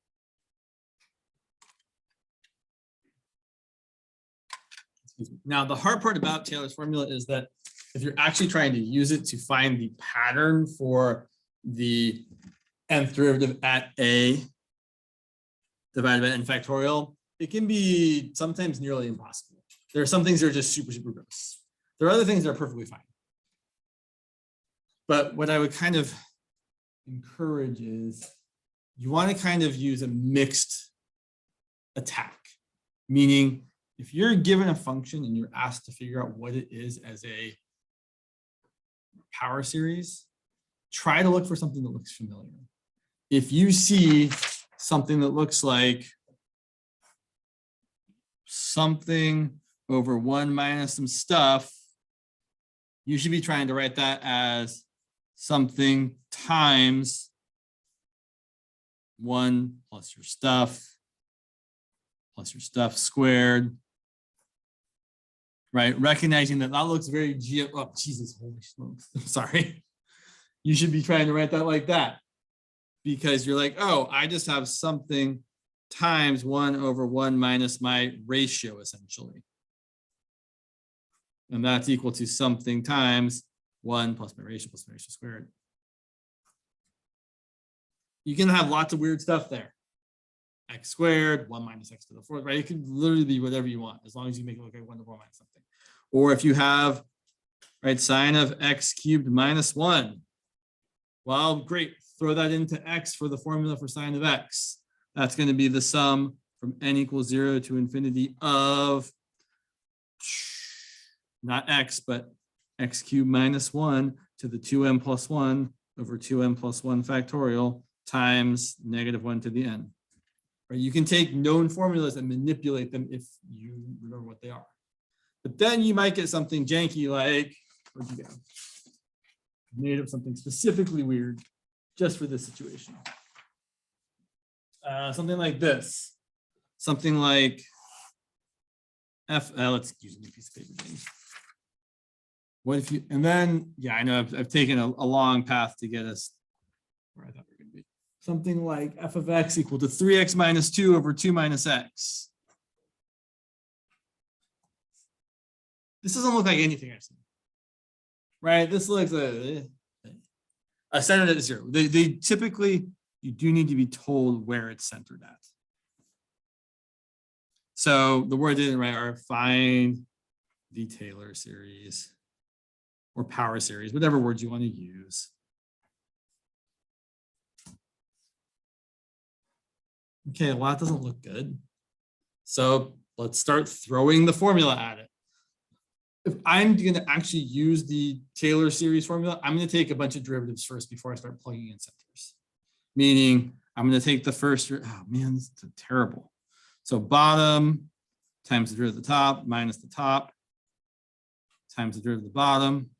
Now, the hard part about Taylor's formula is that if you're actually trying to use it to find the pattern for the nth derivative at a divided by n factorial, it can be sometimes nearly impossible. There are some things that are just super, super gross. There are other things that are perfectly fine. But what I would kind of encourage is you want to kind of use a mixed attack, meaning if you're given a function and you're asked to figure out what it is as a power series, try to look for something that looks familiar. If you see something that looks like something over 1 minus some stuff, you should be trying to write that as something times 1 plus your stuff squared, right? Recognizing that that looks very oh, Jesus, holy smokes, I'm sorry. You should be trying to write that like that, because you're like, oh, I just have something times 1 over 1 minus my ratio, essentially. And that's equal to something times 1 plus my ratio squared. You can have lots of weird stuff there. X squared, 1 minus x to the 4th, right? It could literally be whatever you want, as long as you make it look like 1 over 1 minus something. Or if you have, right, sine of x cubed minus 1. Well, great. Throw that into x for the formula for sine of x. That's going to be the sum from n equals 0 to infinity of not x, but x cubed minus 1 to the 2m plus 1 over 2n plus 1 factorial times -1 to the n. Right? You can take known formulas and manipulate them if you remember what they are. But then you might get something janky like, where'd you go? Made up something specifically weird just for this situation. Something like this. Something like let's use a new piece of paper, James. What if you, and then, yeah, I know I've taken a long path to get us where I thought we were going to be. Something like f of x equal to 3x minus 2 over 2 minus x. This doesn't look like anything I've seen. Right? This looks a centered at 0. They typically, you do need to be told where it's centered at. So the word I didn't write are find the Taylor series or power series, whatever words you want to use. Okay, well, that doesn't look good. So let's start throwing the formula at it. If I'm going to actually use the Taylor series formula, I'm going to take a bunch of derivatives first before I start plugging in centers. Meaning I'm going to take the first, oh man, this is terrible. So bottom times the derivative of the top minus the top times the derivative of the bottom,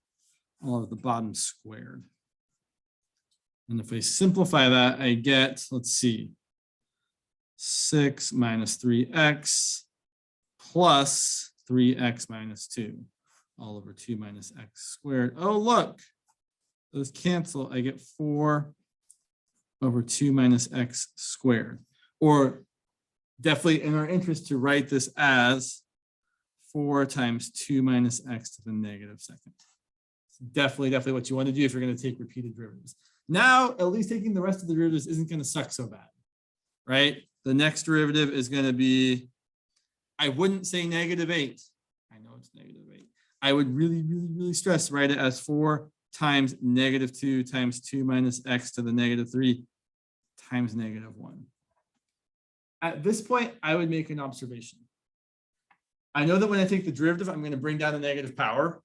all of the bottom squared. And if I simplify that, I get, let's see, 6 minus 3x plus 3x minus 2, all over 2 minus x squared. Oh, look, those cancel. I get 4 over 2 minus x squared. Or definitely in our interest to write this as 4 times 2 minus x to the negative second. It's definitely what you want to do if you're going to take repeated derivatives. Now, at least taking the rest of the derivatives isn't going to suck so bad, right? The next derivative is going to be, I wouldn't say -8. I know it's -8. I would really stress write it as 4 times -2 times 2 minus x to the -3 times -1. At this point, I would make an observation. I know that when I take the derivative, I'm going to bring down the negative power,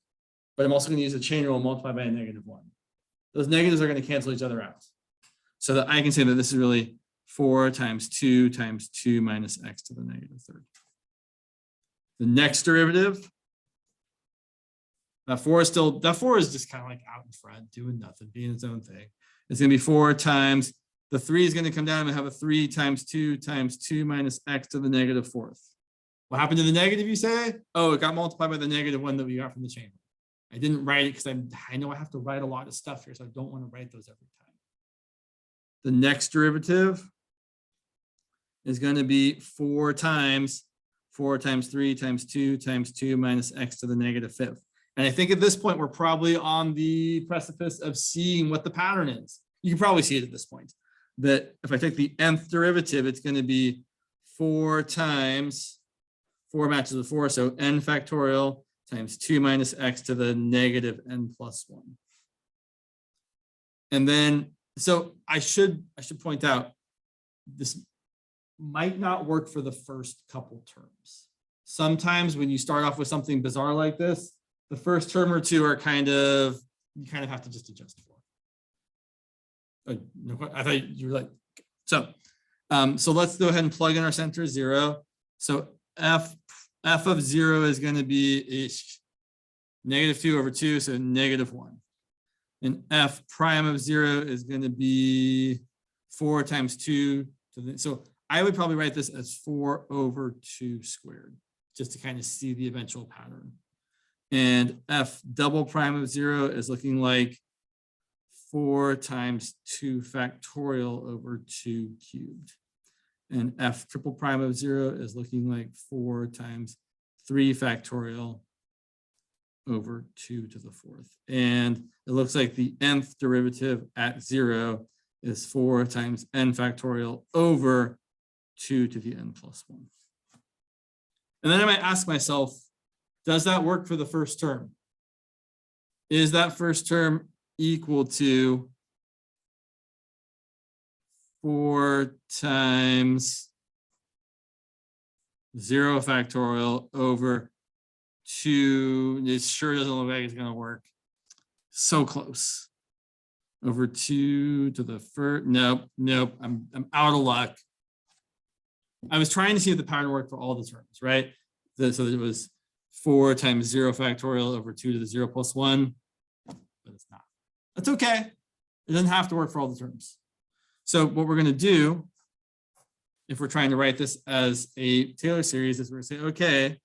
but I'm also going to use a chain rule and multiply by a -1. Those negatives are going to cancel each other out. So that I can say that this is really 4 times 2 minus x to the -3. The next derivative, that 4 is just kind of like out in front, doing nothing, being its own thing. It's going to be 4 times, the 3 is going to come down and have a 3 times 2 minus x to the -4th. What happened to the negative, you say? Oh, it got multiplied by the -1 that we got from the chain. I didn't write it because I know I have to write a lot of stuff here, so I don't want to write those every time. The next derivative is going to be 4 times 3 times 2 minus x to the -5th. And I think at this point, we're probably on the precipice of seeing what the pattern is. You can probably see it at this point. That if I take the nth derivative, it's going to be 4 times 4 matches with 4, so n factorial times 2 minus x to the -n+1. And then, so I should point out, this might not work for the first couple terms. Sometimes when you start off with something bizarre like this, the first term or two are you kind of have to just adjust for. No, I thought you were like, so let's go ahead and plug in our center 0. So f of 0 is going to be -2 over 2, so -1. And f prime of 0 is going to be 4 times 2. So I would probably write this as 4 over 2 squared, just to kind of see the eventual pattern. And f double prime of 0 is looking like 4 times 2 factorial over 2 cubed. And f triple prime of 0 is looking like 4 times 3 factorial over 2 to the 4th. And it looks like the nth derivative at 0 is 4 times n factorial over 2 to the n+1. And then I might ask myself, does that work for the first term? Is that first term equal to 4 times 0 factorial over 2? It sure doesn't look like it's going to work. So close. over 2 to the first. Nope, nope. I'm out of luck. I was trying to see if the pattern worked for all the terms, right? So it was 4 times 0 factorial over 2 to the 0 plus 1, but it's not. That's okay. It doesn't have to work for all the terms. So what we're going to do, if we're trying to write this as a Taylor series, is we're going to say, okay,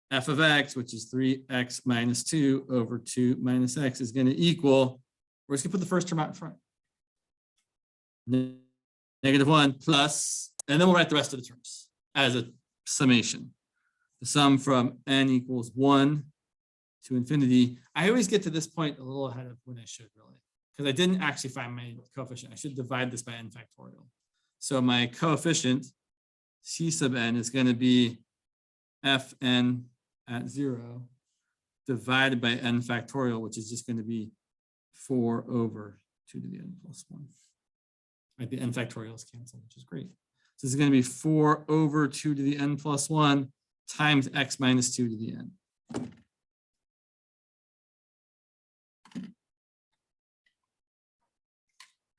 f of x, which is 3x minus 2 over 2 minus x, is going to equal, we're just going to put the first term out in front. -1 plus, and then we'll write the rest of the terms as a summation. The sum from n equals 1 to infinity. I always get to this point a little ahead of when I should, really, because I didn't actually find my coefficient. I should divide this by n factorial. So my coefficient, c sub n, is going to be fn at 0 divided by n factorial, which is just going to be 4 over 2 to the n plus 1. Right, the n factorial is canceled, which is great. So this is going to be 4 over 2 to the n plus 1 times x minus 2 to the n.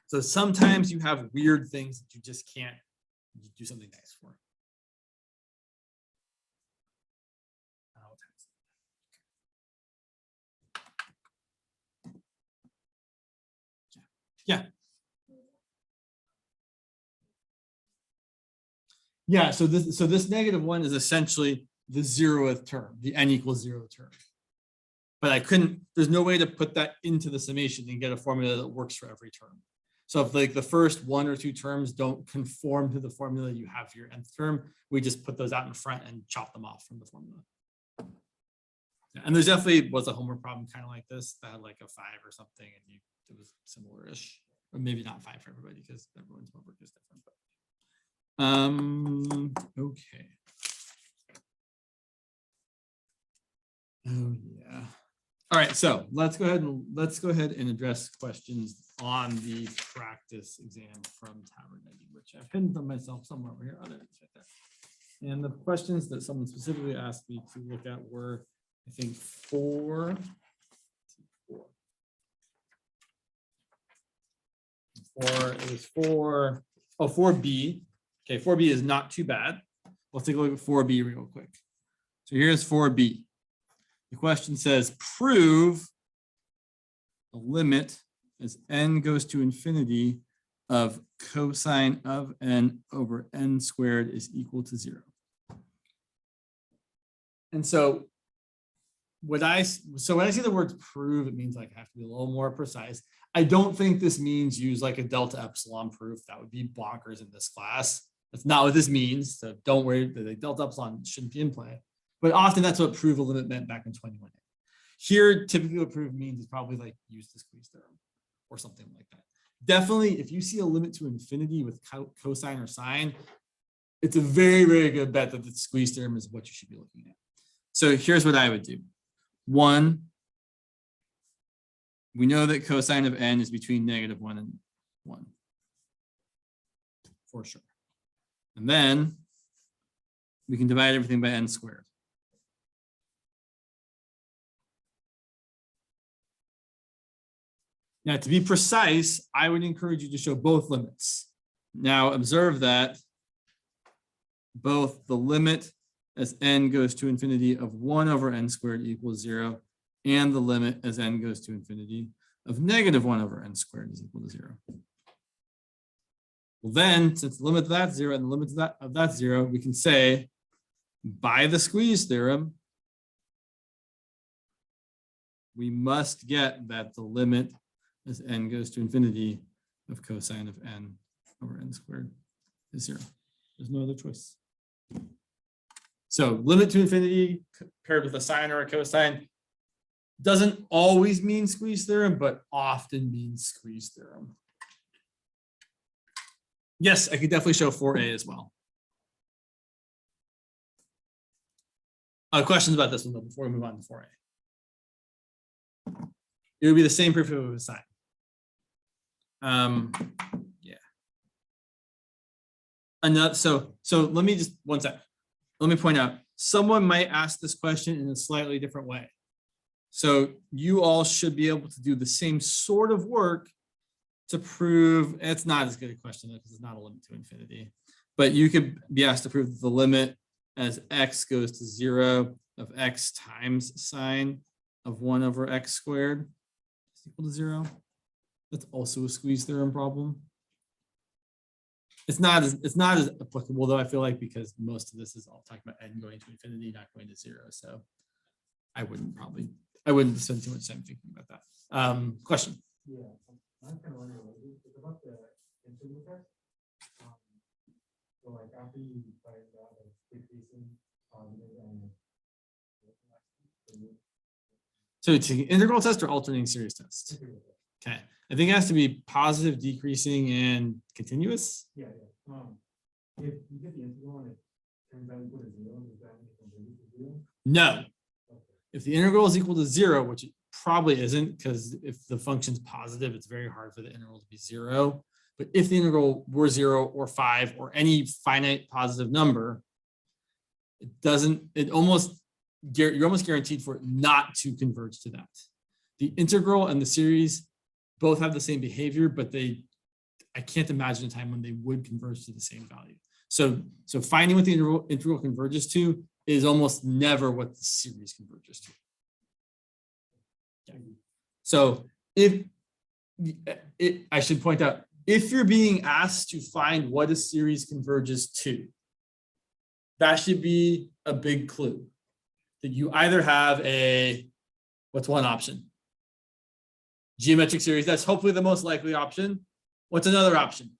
So sometimes you have weird things that you just can't do something nice for. Yeah. Yeah, so this -1 is essentially the 0th term, the n equals 0 term. But I couldn't, there's no way to put that into the summation and get a formula that works for every term. So if like the first 1 or 2 terms don't conform to the formula you have for your nth term, we just put those out in front and chop them off from the formula. Yeah, and there's definitely was a homework problem kind of like this that had like a 5 or something, and it was similar-ish, or maybe not 5 for everybody because everyone's homework is different. But okay. Oh yeah. All right, so let's go ahead and address questions on the practice exam from Tabernacle, which I've hidden from myself somewhere over here. Oh, there it is right there. And the questions that someone specifically asked me to look at were, I think, 4. It was 4. Oh, 4B. Okay, 4B is not too bad. Let's take a look at 4B real quick. So here's 4B. The question says, prove the limit as n goes to infinity of cosine of n over n squared is equal to 0. And so when I see the words prove, it means like I have to be a little more precise. I don't think this means use like a delta epsilon proof. That would be bonkers in this class. That's not what this means. So don't worry, the delta epsilon shouldn't be in play. But often that's what prove a limit meant back in 21A. Here, typically what prove means is probably like use the squeeze theorem or something like that. Definitely, if you see a limit to infinity with cosine or sine, it's a very, very good bet that the squeeze theorem is what you should be looking at. So here's what I would do. 1, we know that cosine of n is between -1 and 1, for sure. And then we can divide everything by n squared. Now, to be precise, I would encourage you to show both limits. Now, observe that both the limit as n goes to infinity of 1 over n squared equals 0 and the limit as n goes to infinity of -1 over n squared is equal to 0. Well, then, since the limit of that's 0 and the limit of that's 0, we can say by the squeeze theorem, we must get that the limit as n goes to infinity of cosine of n over n squared is 0. There's no other choice. So limit to infinity paired with a sine or a cosine doesn't always mean squeeze theorem, but often means squeeze theorem. Yes, I could definitely show 4A as well. Questions about this one though before we move on to 4A? It would be the same proof if it was sine. Yeah. Another, so let me just one sec. Let me point out, someone might ask this question in a slightly different way. So you all should be able to do the same sort of work to prove, it's not as good a question because it's not a limit to infinity, but you could be asked to prove that the limit as x goes to 0 of x times sine of 1 over x squared is equal to 0. That's also a squeeze theorem problem. It's not as applicable though, I feel like, because most of this is all talking about n going to infinity, not going to 0. So I wouldn't spend too much time thinking about that. Question. Yeah, I'm kind of wondering, it's about the integral test. So like after you find out it's decreasing positive and So it's an integral test or alternating series test? Okay, I think it has to be positive, decreasing, and continuous. Yeah. If you get the integral and it turns out equal to 0, does that mean it's converted to 0? No. Okay. If the integral is equal to 0, which it probably isn't, because if the function's positive, it's very hard for the integral to be 0. But if the integral were 0 or 5 or any finite positive number, you're almost guaranteed for it not to converge to that. The integral and the series both have the same behavior, but I can't imagine a time when they would converge to the same value. So finding what the integral converges to is almost never what the series converges to. Okay. So I should point out, if you're being asked to find what a series converges to, that should be a big clue that you either have what's one option? Geometric series, that's hopefully the most likely option. What's another option?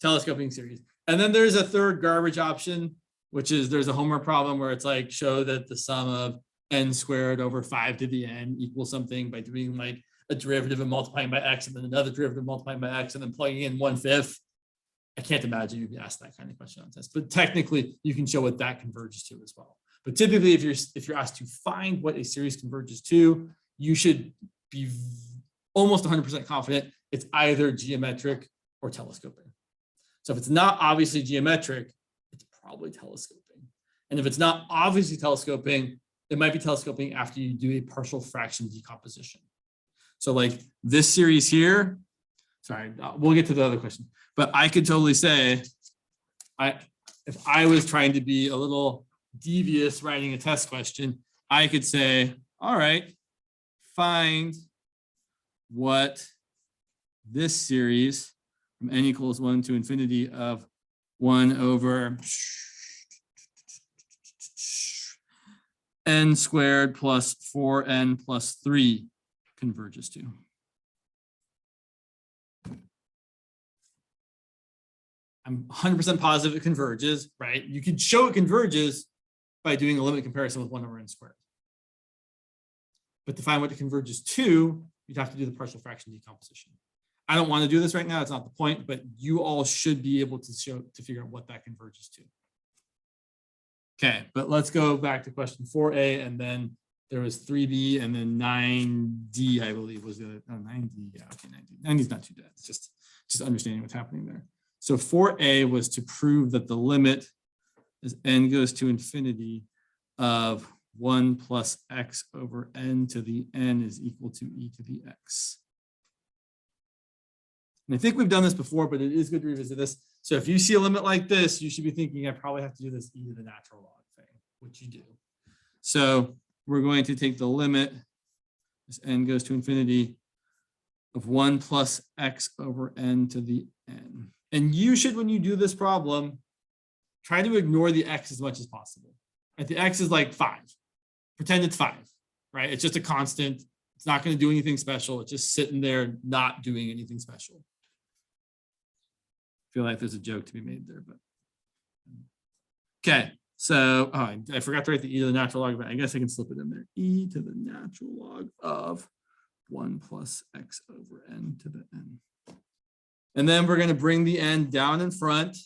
Telescoping series. And then there's a third garbage option, which is there's a homework problem where it's like show that the sum of n squared over 5 to the n equals something by doing like a derivative and multiplying by x and then another derivative multiplying by x and then plugging in 1/5. I can't imagine you'd be asked that kind of question on test, but technically you can show what that converges to as well. But typically if you're asked to find what a series converges to, you should be almost 100% confident it's either geometric or telescoping. So if it's not obviously geometric, it's probably telescoping. And if it's not obviously telescoping, it might be telescoping after you do a partial fraction decomposition. So like this series here, sorry, we'll get to the other question, but I could totally say, if I was trying to be a little devious writing a test question, I could say, all right, find what this series from n equals 1 to infinity of 1 over n squared plus 4n plus 3 converges to. I'm 100% positive it converges, right? You could show it converges by doing a limit comparison with 1 over n squared. But to find what it converges to, you'd have to do the partial fraction decomposition. I don't want to do this right now, it's not the point, but you all should be able to figure out what that converges to. Okay, but let's go back to question 4a, and then there was 3b, and then 9d, I believe was the other, 9d, yeah, okay, 9d. 9d is not too bad, it's just understanding what's happening there. So 4a was to prove that the limit as n goes to infinity of 1 plus x over n to the n is equal to e to the x. And I think we've done this before, but it is good to revisit this. So if you see a limit like this, you should be thinking I probably have to do this e to the natural log thing, which you do. So we're going to take the limit as n goes to infinity of 1 plus x over n to the n. And you should, when you do this problem, try to ignore the x as much as possible. Right? The x is like 5. Pretend it's 5, right? It's just a constant. It's not going to do anything special. It's just sitting there not doing anything special. I feel like there's a joke to be made there, but okay. So I forgot to write the e to the natural log, but I guess I can slip it in there. E to the natural log of 1 plus x over n to the n. And then we're going to bring the n down in front,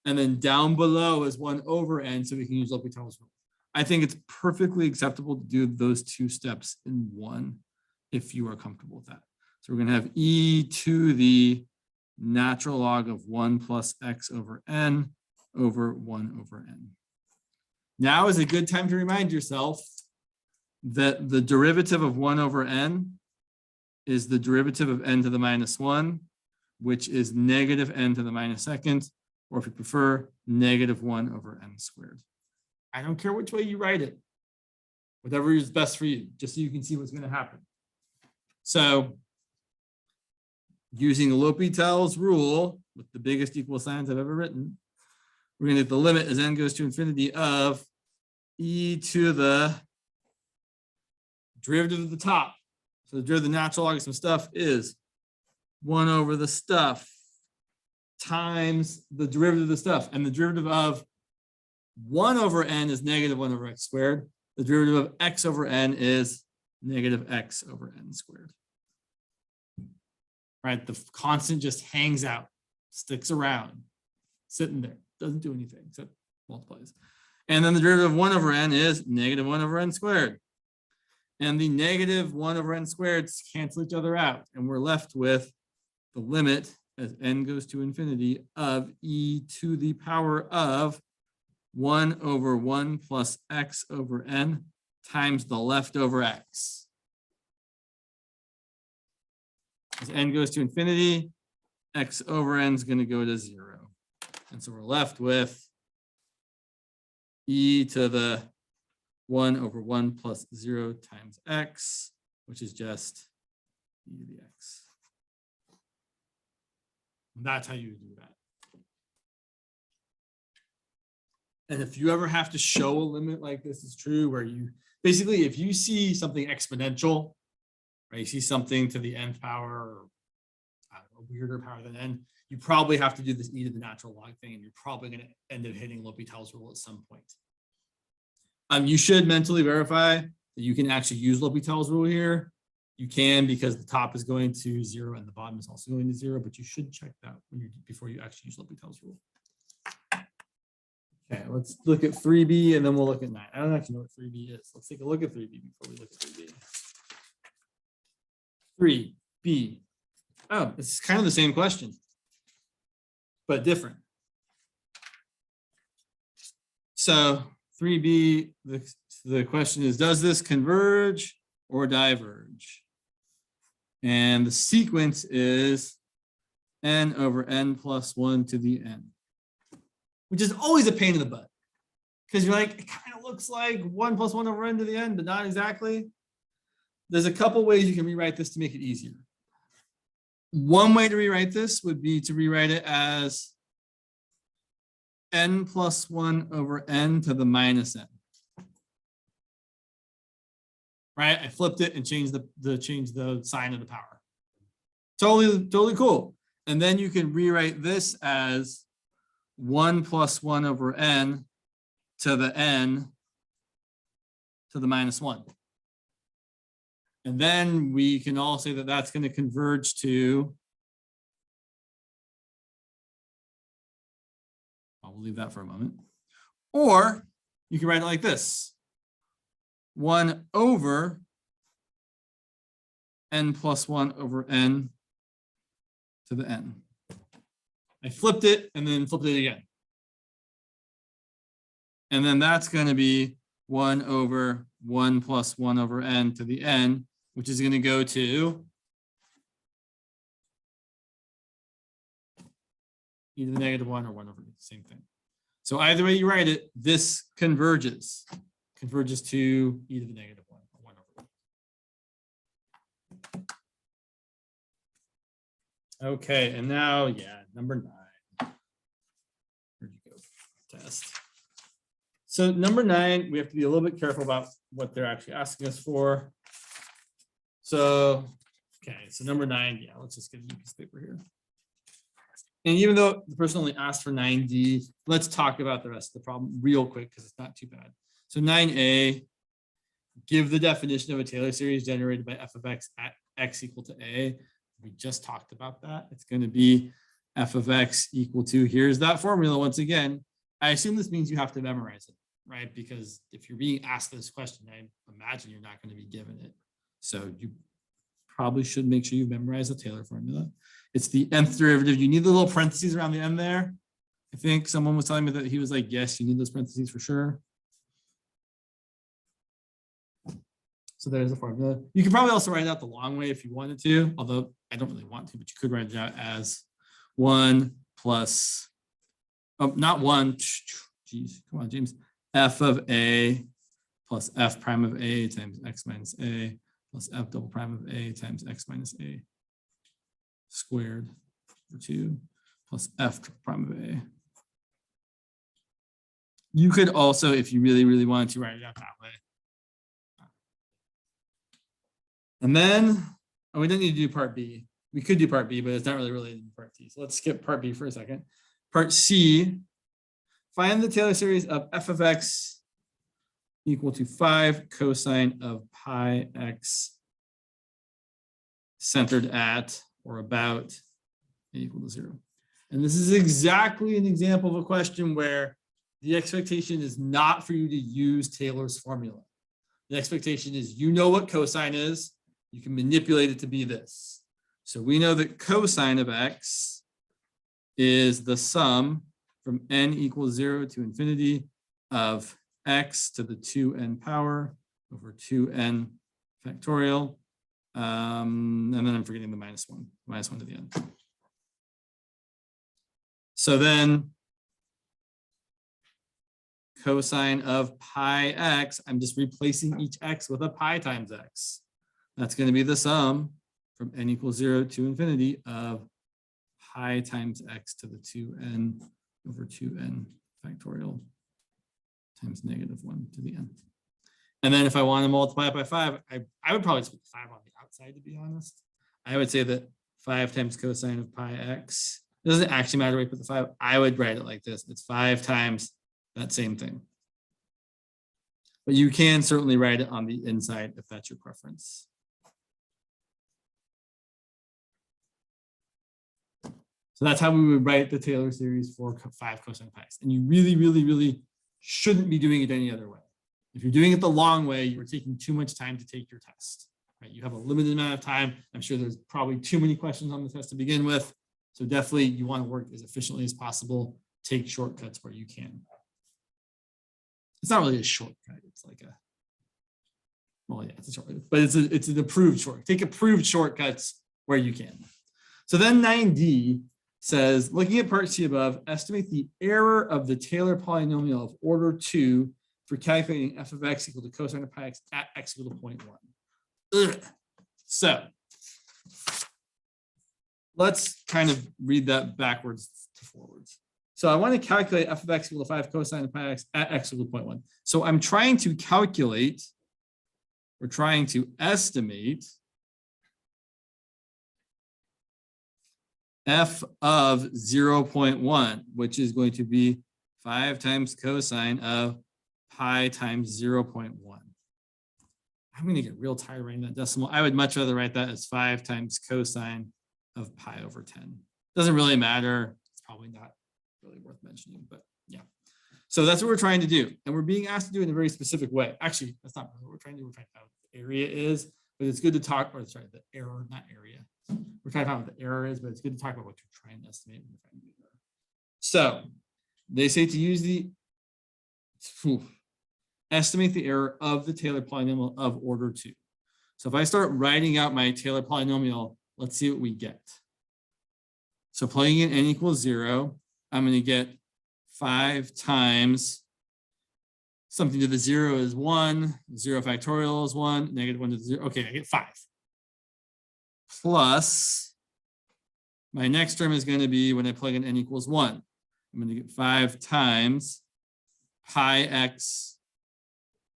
and then down below is 1 over n, so we can use L'Hopital's rule. I think it's perfectly acceptable to do those 2 steps in one if you are comfortable with that. So we're going to have e to the natural log of 1 plus x over n over 1 over n. Now is a good time to remind yourself that the derivative of 1 over n is the derivative of n to the minus 1, which is negative n to the minus second, or if you prefer, negative 1 over n squared. I don't care which way you write it. Whatever is best for you, just so you can see what's going to happen. So using L'Hopital's rule with the biggest equal signs I've ever written, we're going to get the limit as n goes to infinity of e to the derivative of the top. So the derivative of the natural log of some stuff is 1 over the stuff times the derivative of the stuff. And the derivative of 1 over n is negative 1 over x squared. The derivative of x over n is negative x over n squared. Right, the constant just hangs out, sticks around, sitting there, doesn't do anything except multiplies. And then the derivative of 1 over n is negative 1 over n squared. And the negative 1 over n squared cancel each other out. And we're left with the limit as n goes to infinity of e to the power of 1 over 1 plus x over n times the leftover x. As n goes to infinity, x over n is going to go to 0. And so we're left with e to the 1 over 1 plus 0 times x, which is just e to the x. And that's how you do that. And if you ever have to show a limit like this is true, where you basically, if you see something exponential, right, you see something to the nth power, or a weirder power than n, you probably have to do this e to the natural log thing, and you're probably going to end up hitting L'Hopital's rule at some point. You should mentally verify that you can actually use L'Hopital's rule here. You can, because the top is going to 0 and the bottom is also going to 0, but you should check that when before you actually use L'Hopital's rule. Okay, let's look at 3b and then we'll look at 9. I don't actually know what 3b is. Let's take a look at 3b before we look at 3b. 3b. Oh, it's kind of the same question, but different. So 3b, the question is, does this converge or diverge? And the sequence is n over n plus 1 to the n, which is always a pain in the butt, because you're like, it kind of looks like 1 plus 1 over n to the n, but not exactly. There's a couple ways you can rewrite this to make it easier. One way to rewrite this would be to rewrite it as n plus 1 over n to the minus n. Right? I flipped it and changed the sign of the power. Totally cool. And then you can rewrite this as 1 plus 1 over n to the n to the minus 1. And then we can all say that that's going to converge to, I'll leave that for a moment. Or you can write it like this: 1 over n plus 1 over n to the n. I flipped it and then flipped it again. And then that's going to be 1 over 1 plus 1 over n to the n, which is going to go to e to the negative 1 or 1 over the same thing. So either way you write it, this converges to e to the negative 1 or 1 over. Okay, and now, number 9. Where'd you go? Test. So number 9, we have to be a little bit careful about what they're actually asking us for. So, okay, so number 9, let's just get a new piece of paper here. And even though the person only asked for 9D, let's talk about the rest of the problem real quick because it's not too bad. So 9A, give the definition of a Taylor series generated by f of x at x equal to a. We just talked about that. It's going to be f of x equal to, here's that formula once again. I assume this means you have to memorize it, right? Because if you're being asked this question, I imagine you're not going to be given it. So you probably should make sure you memorize the Taylor formula. It's the nth derivative. You need the little parentheses around the end there. I think someone was telling me that he was like, yes, you need those parentheses for sure. So there's the formula. You could probably also write it out the long way if you wanted to, although I don't really want to, but you could write it out as 1 plus, not 1, geez, come on, James, f of a plus f prime of a times x minus a plus f double prime of a times x minus a squared over 2 plus f prime of a. You could also, if you really, really wanted to, write it out that way. And then, we don't need to do part B. We could do part B, but it's not really related to part C. So let's skip part B for a second. Part C, find the Taylor series of f of x equal to 5 cosine of pi x centered at or about equal to 0. And this is exactly an example of a question where the expectation is not for you to use Taylor's formula. The expectation is you know what cosine is. You can manipulate it to be this. So we know that cosine of x is the sum from n equals 0 to infinity of x to the 2n power over 2n factorial. And then I'm forgetting the minus 1 to the end. So then cosine of pi x, I'm just replacing each x with a pi times x. That's going to be the sum from n equals 0 to infinity of pi times x to the 2n over 2n factorial times -1 to the n. And then if I want to multiply it by 5, I would probably just put 5 on the outside, to be honest. I would say that 5 times cosine of pi x, it doesn't actually matter where you put the 5. I would write it like this. It's 5 times that same thing. But you can certainly write it on the inside if that's your preference. So that's how we would write the Taylor series for 5 cosine of pi x. And you really, really, really shouldn't be doing it any other way. If you're doing it the long way, you're taking too much time to take your test. Right? You have a limited amount of time. I'm sure there's probably too many questions on the test to begin with. So definitely you want to work as efficiently as possible. Take shortcuts where you can. It's not really a shortcut. It's like a, well, yeah, it's a shortcut, but it's an approved shortcut. Take approved shortcuts where you can. So then 9D says, looking at part C above, estimate the error of the Taylor polynomial of order 2 for calculating f of x equal to cosine of pi x at x equal to 0.1. So let's kind of read that backwards to forwards. So I want to calculate f of x equal to 5 cosine of pi x at x equal to 0.1. So I'm trying to calculate, we're trying to estimate f of 0.1, which is going to be 5 times cosine of pi times 0.1. I'm going to get real tired writing that decimal. I would much rather write that as 5 times cosine of pi over 10. Doesn't really matter. It's probably not really worth mentioning, but yeah. So that's what we're trying to do. And we're being asked to do it in a very specific way. Actually, that's not what we're trying to do. We're trying to find what the area is, but it's good to talk, or sorry, the error, not area. We're trying to find what the error is, but it's good to talk about what you're trying to estimate. So they say to use the, estimate the error of the Taylor polynomial of order 2. So if I start writing out my Taylor polynomial, let's see what we get. So plugging in n equals 0, I'm going to get 5 times something to the 0 is 1, 0 factorial is 1, -1 to the 0. Okay, I get 5. Plus, my next term is going to be when I plug in n equals 1. I'm going to get 5 times pi x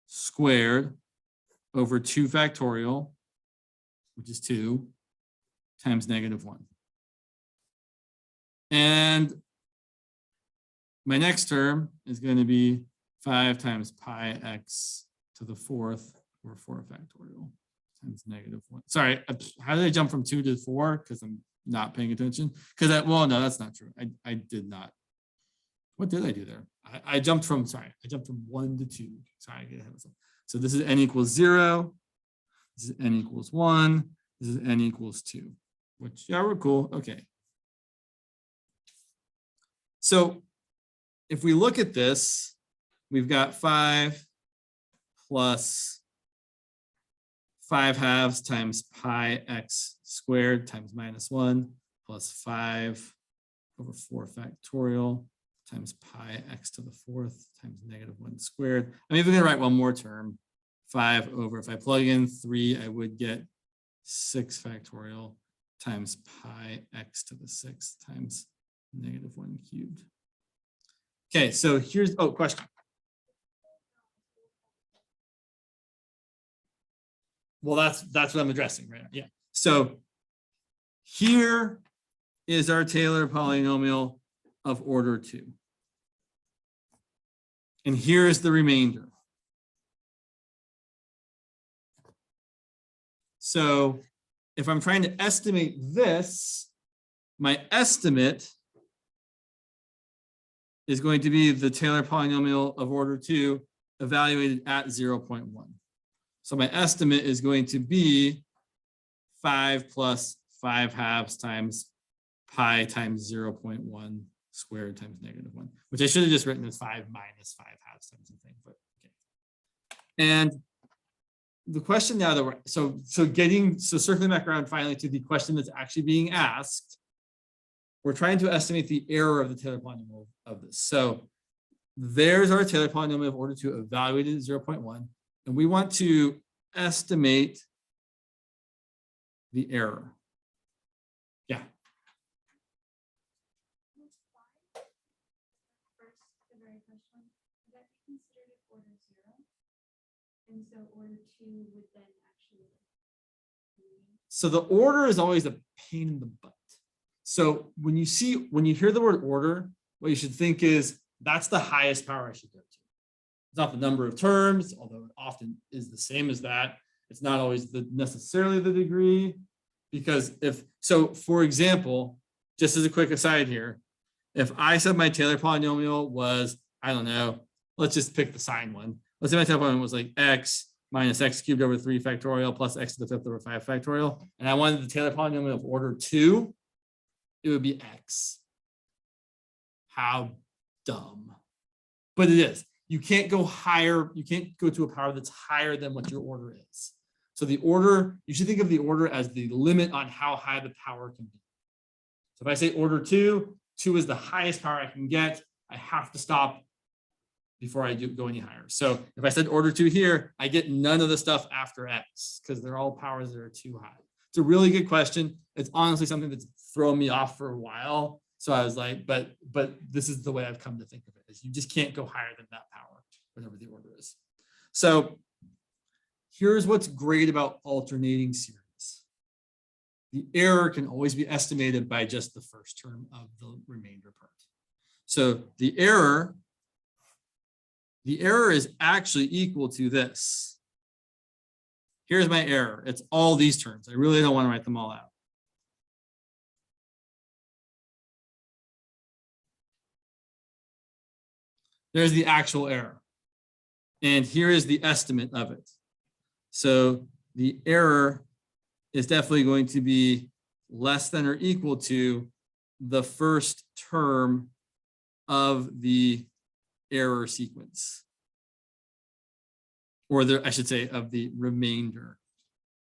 squared over 2 factorial, which is 2, times -1. And my next term is going to be 5 times pi x to the 4th over 4 factorial times -1. Sorry, how did I jump from 2 to 4? Because I'm not paying attention. Because well, no, that's not true. I did not. What did I do there? I jumped from 1 to 2. Sorry, I get ahead of myself. So this is n equals 0. This is n equals 1. This is n equals 2. Which, yeah, we're cool. Okay. So if we look at this, we've got 5 plus 5/2 times pi x squared times -1 plus 5/4 factorial times pi x to the 4th times -1 squared. I'm even going to write one more term, 5 over, if I plug in 3, I would get 6 factorial times pi x to the 6th times -1 cubed. Okay, so here's, oh, question. Well, that's what I'm addressing right now. Yeah. So here is our Taylor polynomial of order 2. And here is the remainder. So if I'm trying to estimate this, my estimate is going to be the Taylor polynomial of order 2 evaluated at 0.1. So my estimate is going to be 5 plus 5/2 times pi times 0.1 squared times -1, which I should have just written as 5 minus 5/2 times something, but okay. And the question now that we're, so circling back around finally to the question that's actually being asked, we're trying to estimate the error of the Taylor polynomial of this. So there's our Taylor polynomial of order 2 evaluated at 0.1. And we want to estimate the error. Yeah. First, the very first one, would that be considered order 0? And so order 2 would then actually. So the order is always a pain in the butt. So when you hear the word order, what you should think is that's the highest power I should go to. It's not the number of terms, although it often is the same as that. It's not always necessarily the degree, because for example, just as a quick aside here, if I said my Taylor polynomial was, I don't know, let's just pick the sine one. Let's say my Taylor polynomial was like x minus x cubed over 3 factorial plus x to the 5th over 5 factorial, and I wanted the Taylor polynomial of order 2, it would be x. How dumb. But it is. You can't go higher. You can't go to a power that's higher than what your order is. So the order, you should think of the order as the limit on how high the power can be. So if I say order 2, 2 is the highest power I can get. I have to stop before I go any higher. So if I said order 2 here, I get none of the stuff after x because they're all powers that are too high. It's a really good question. It's honestly something that's thrown me off for a while. So I was like, but this is the way I've come to think of it, is you just can't go higher than that power, whatever the order is. So here's what's great about alternating series. The error can always be estimated by just the first term of the remainder part. So the error is actually equal to this. Here's my error. It's all these terms. I really don't want to write them all out. There's the actual error. And here is the estimate of it. So the error is definitely going to be less than or equal to the first term of the error sequence. Or I should say of the remainder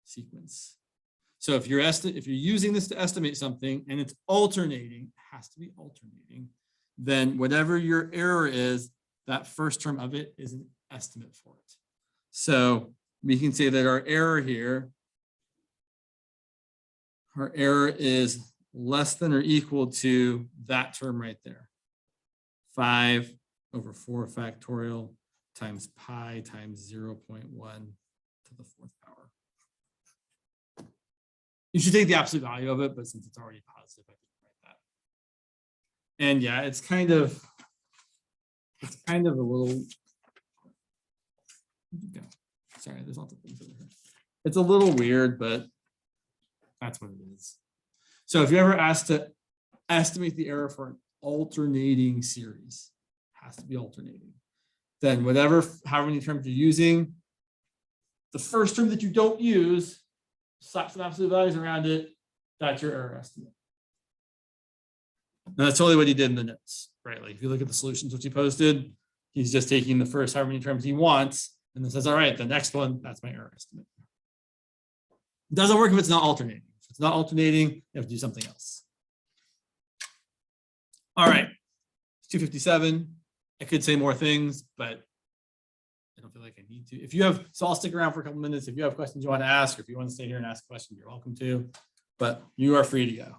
sequence. So if you're using this to estimate something and it's alternating, it has to be alternating, then whatever your error is, that first term of it is an estimate for it. So we can say that our error here, our error is less than or equal to that term right there. 5 over 4 factorial times pi times 0.1 to the 4th power. You should take the absolute value of it, but since it's already positive, I can write that. And yeah, it's kind of a little, sorry, there's lots of things over here. It's a little weird, but that's what it is. So if you're ever asked to estimate the error for an alternating series, it has to be alternating. Then however many terms you're using, the first term that you don't use, slap some absolute values around it, that's your error estimate. And that's totally what he did in the notes, right? Like if you look at the solutions which he posted, he's just taking the first however many terms he wants and then says, all right, the next one, that's my error estimate. It doesn't work if it's not alternating. If it's not alternating, you have to do something else. All right, 257. I could say more things, but I don't feel like I need to. If you have, so I'll stick around for a couple minutes. If you have questions you want to ask, or if you want to stay here and ask a question, you're welcome to, but you are free to go.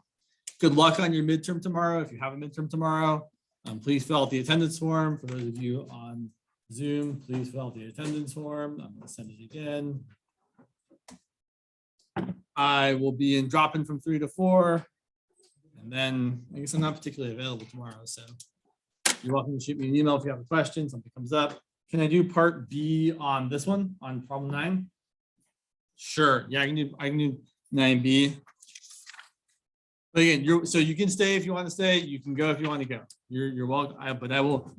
Good luck on your midterm tomorrow. If you have a midterm tomorrow, please fill out the attendance form. For those of you on Zoom, please fill out the attendance form. I'm going to send it again. I will be in drop-in from 3 to 4. And then I guess I'm not particularly available tomorrow. So you're welcome to shoot me an email if you have a question, something comes up. Can I do part B on this one, on problem 9? Sure. Yeah, I can do 9B. But again, so you can stay if you want to stay. You can go if you want to go. You're welcome. But I will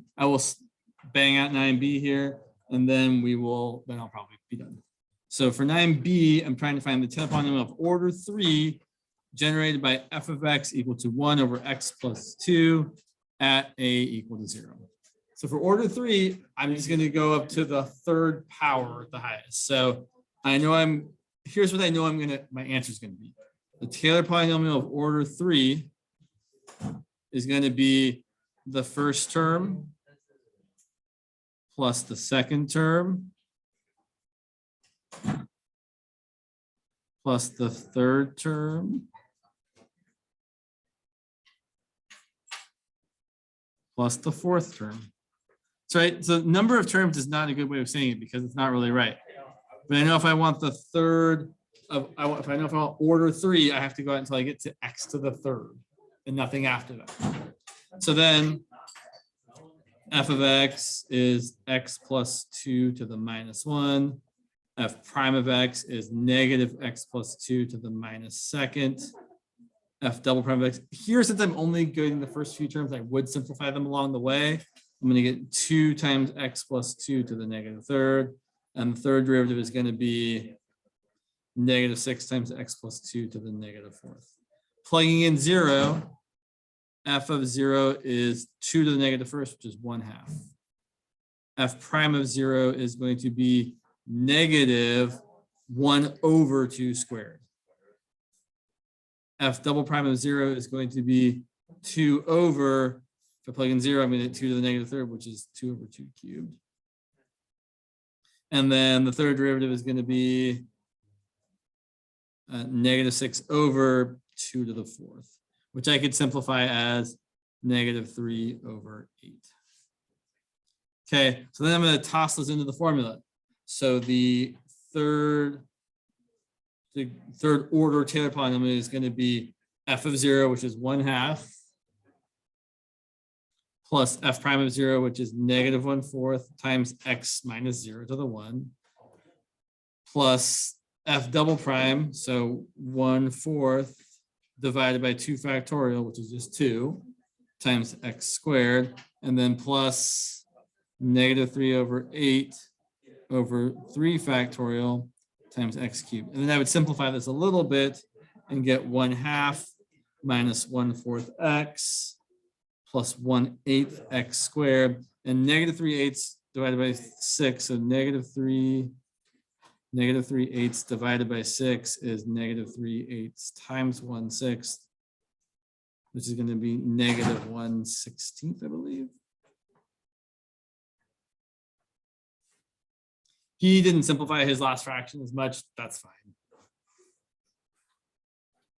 bang out 9B here, and then I'll probably be done. So for 9B, I'm trying to find the Taylor polynomial of order 3 generated by f of x equal to 1 over x plus 2 at a equal to 0. So for order 3, I'm just going to go up to the 3rd power at the highest. So I know here's what I know my answer is going to be. The Taylor polynomial of order 3 is going to be the first term plus the second term plus the third term plus the fourth term. That's right. So number of terms is not a good way of saying it because it's not really right. But I know if I want the third if I want order 3, I have to go out until I get to x to the 3rd and nothing after that. So then f of x is x plus 2 to the minus 1. F prime of x is negative x plus 2 to the minus 2nd. F double prime of x. Here, since I'm only getting the first few terms, I would simplify them along the way. I'm going to get 2 times x plus 2 to the negative 3rd. And the third derivative is going to be negative 6 times x plus 2 to the negative 4th. Plugging in 0, f of 0 is 2 to the negative 1st, which is 1/2. F prime of 0 is going to be negative 1 over 2 squared. F double prime of 0 is going to be 2 over, if I plug in 0, I'm going to get 2 to the negative 3rd, which is 2 over 2 cubed. And then the third derivative is going to be negative 6 over 2 to the 4th, which I could simplify as negative 3 over 8. Okay, so then I'm going to toss those into the formula. So the third order Taylor polynomial is going to be f of 0, which is 1/2, plus f prime of 0, which is negative 1/4 times x minus 0 to the 1, plus f double prime, so 1/4 divided by 2 factorial, which is just 2, times x squared, and then plus negative 3 over 8 over 3 factorial times x cubed. And then I would simplify this a little bit and get 1/2 minus 1/4 x plus 1/8 x squared, and negative 3/8 divided by 6, so negative 3/8 divided by 6 is negative 3/8 times 1/6, which is going to be negative 1/16, I believe. He didn't simplify his last fraction as much. That's fine.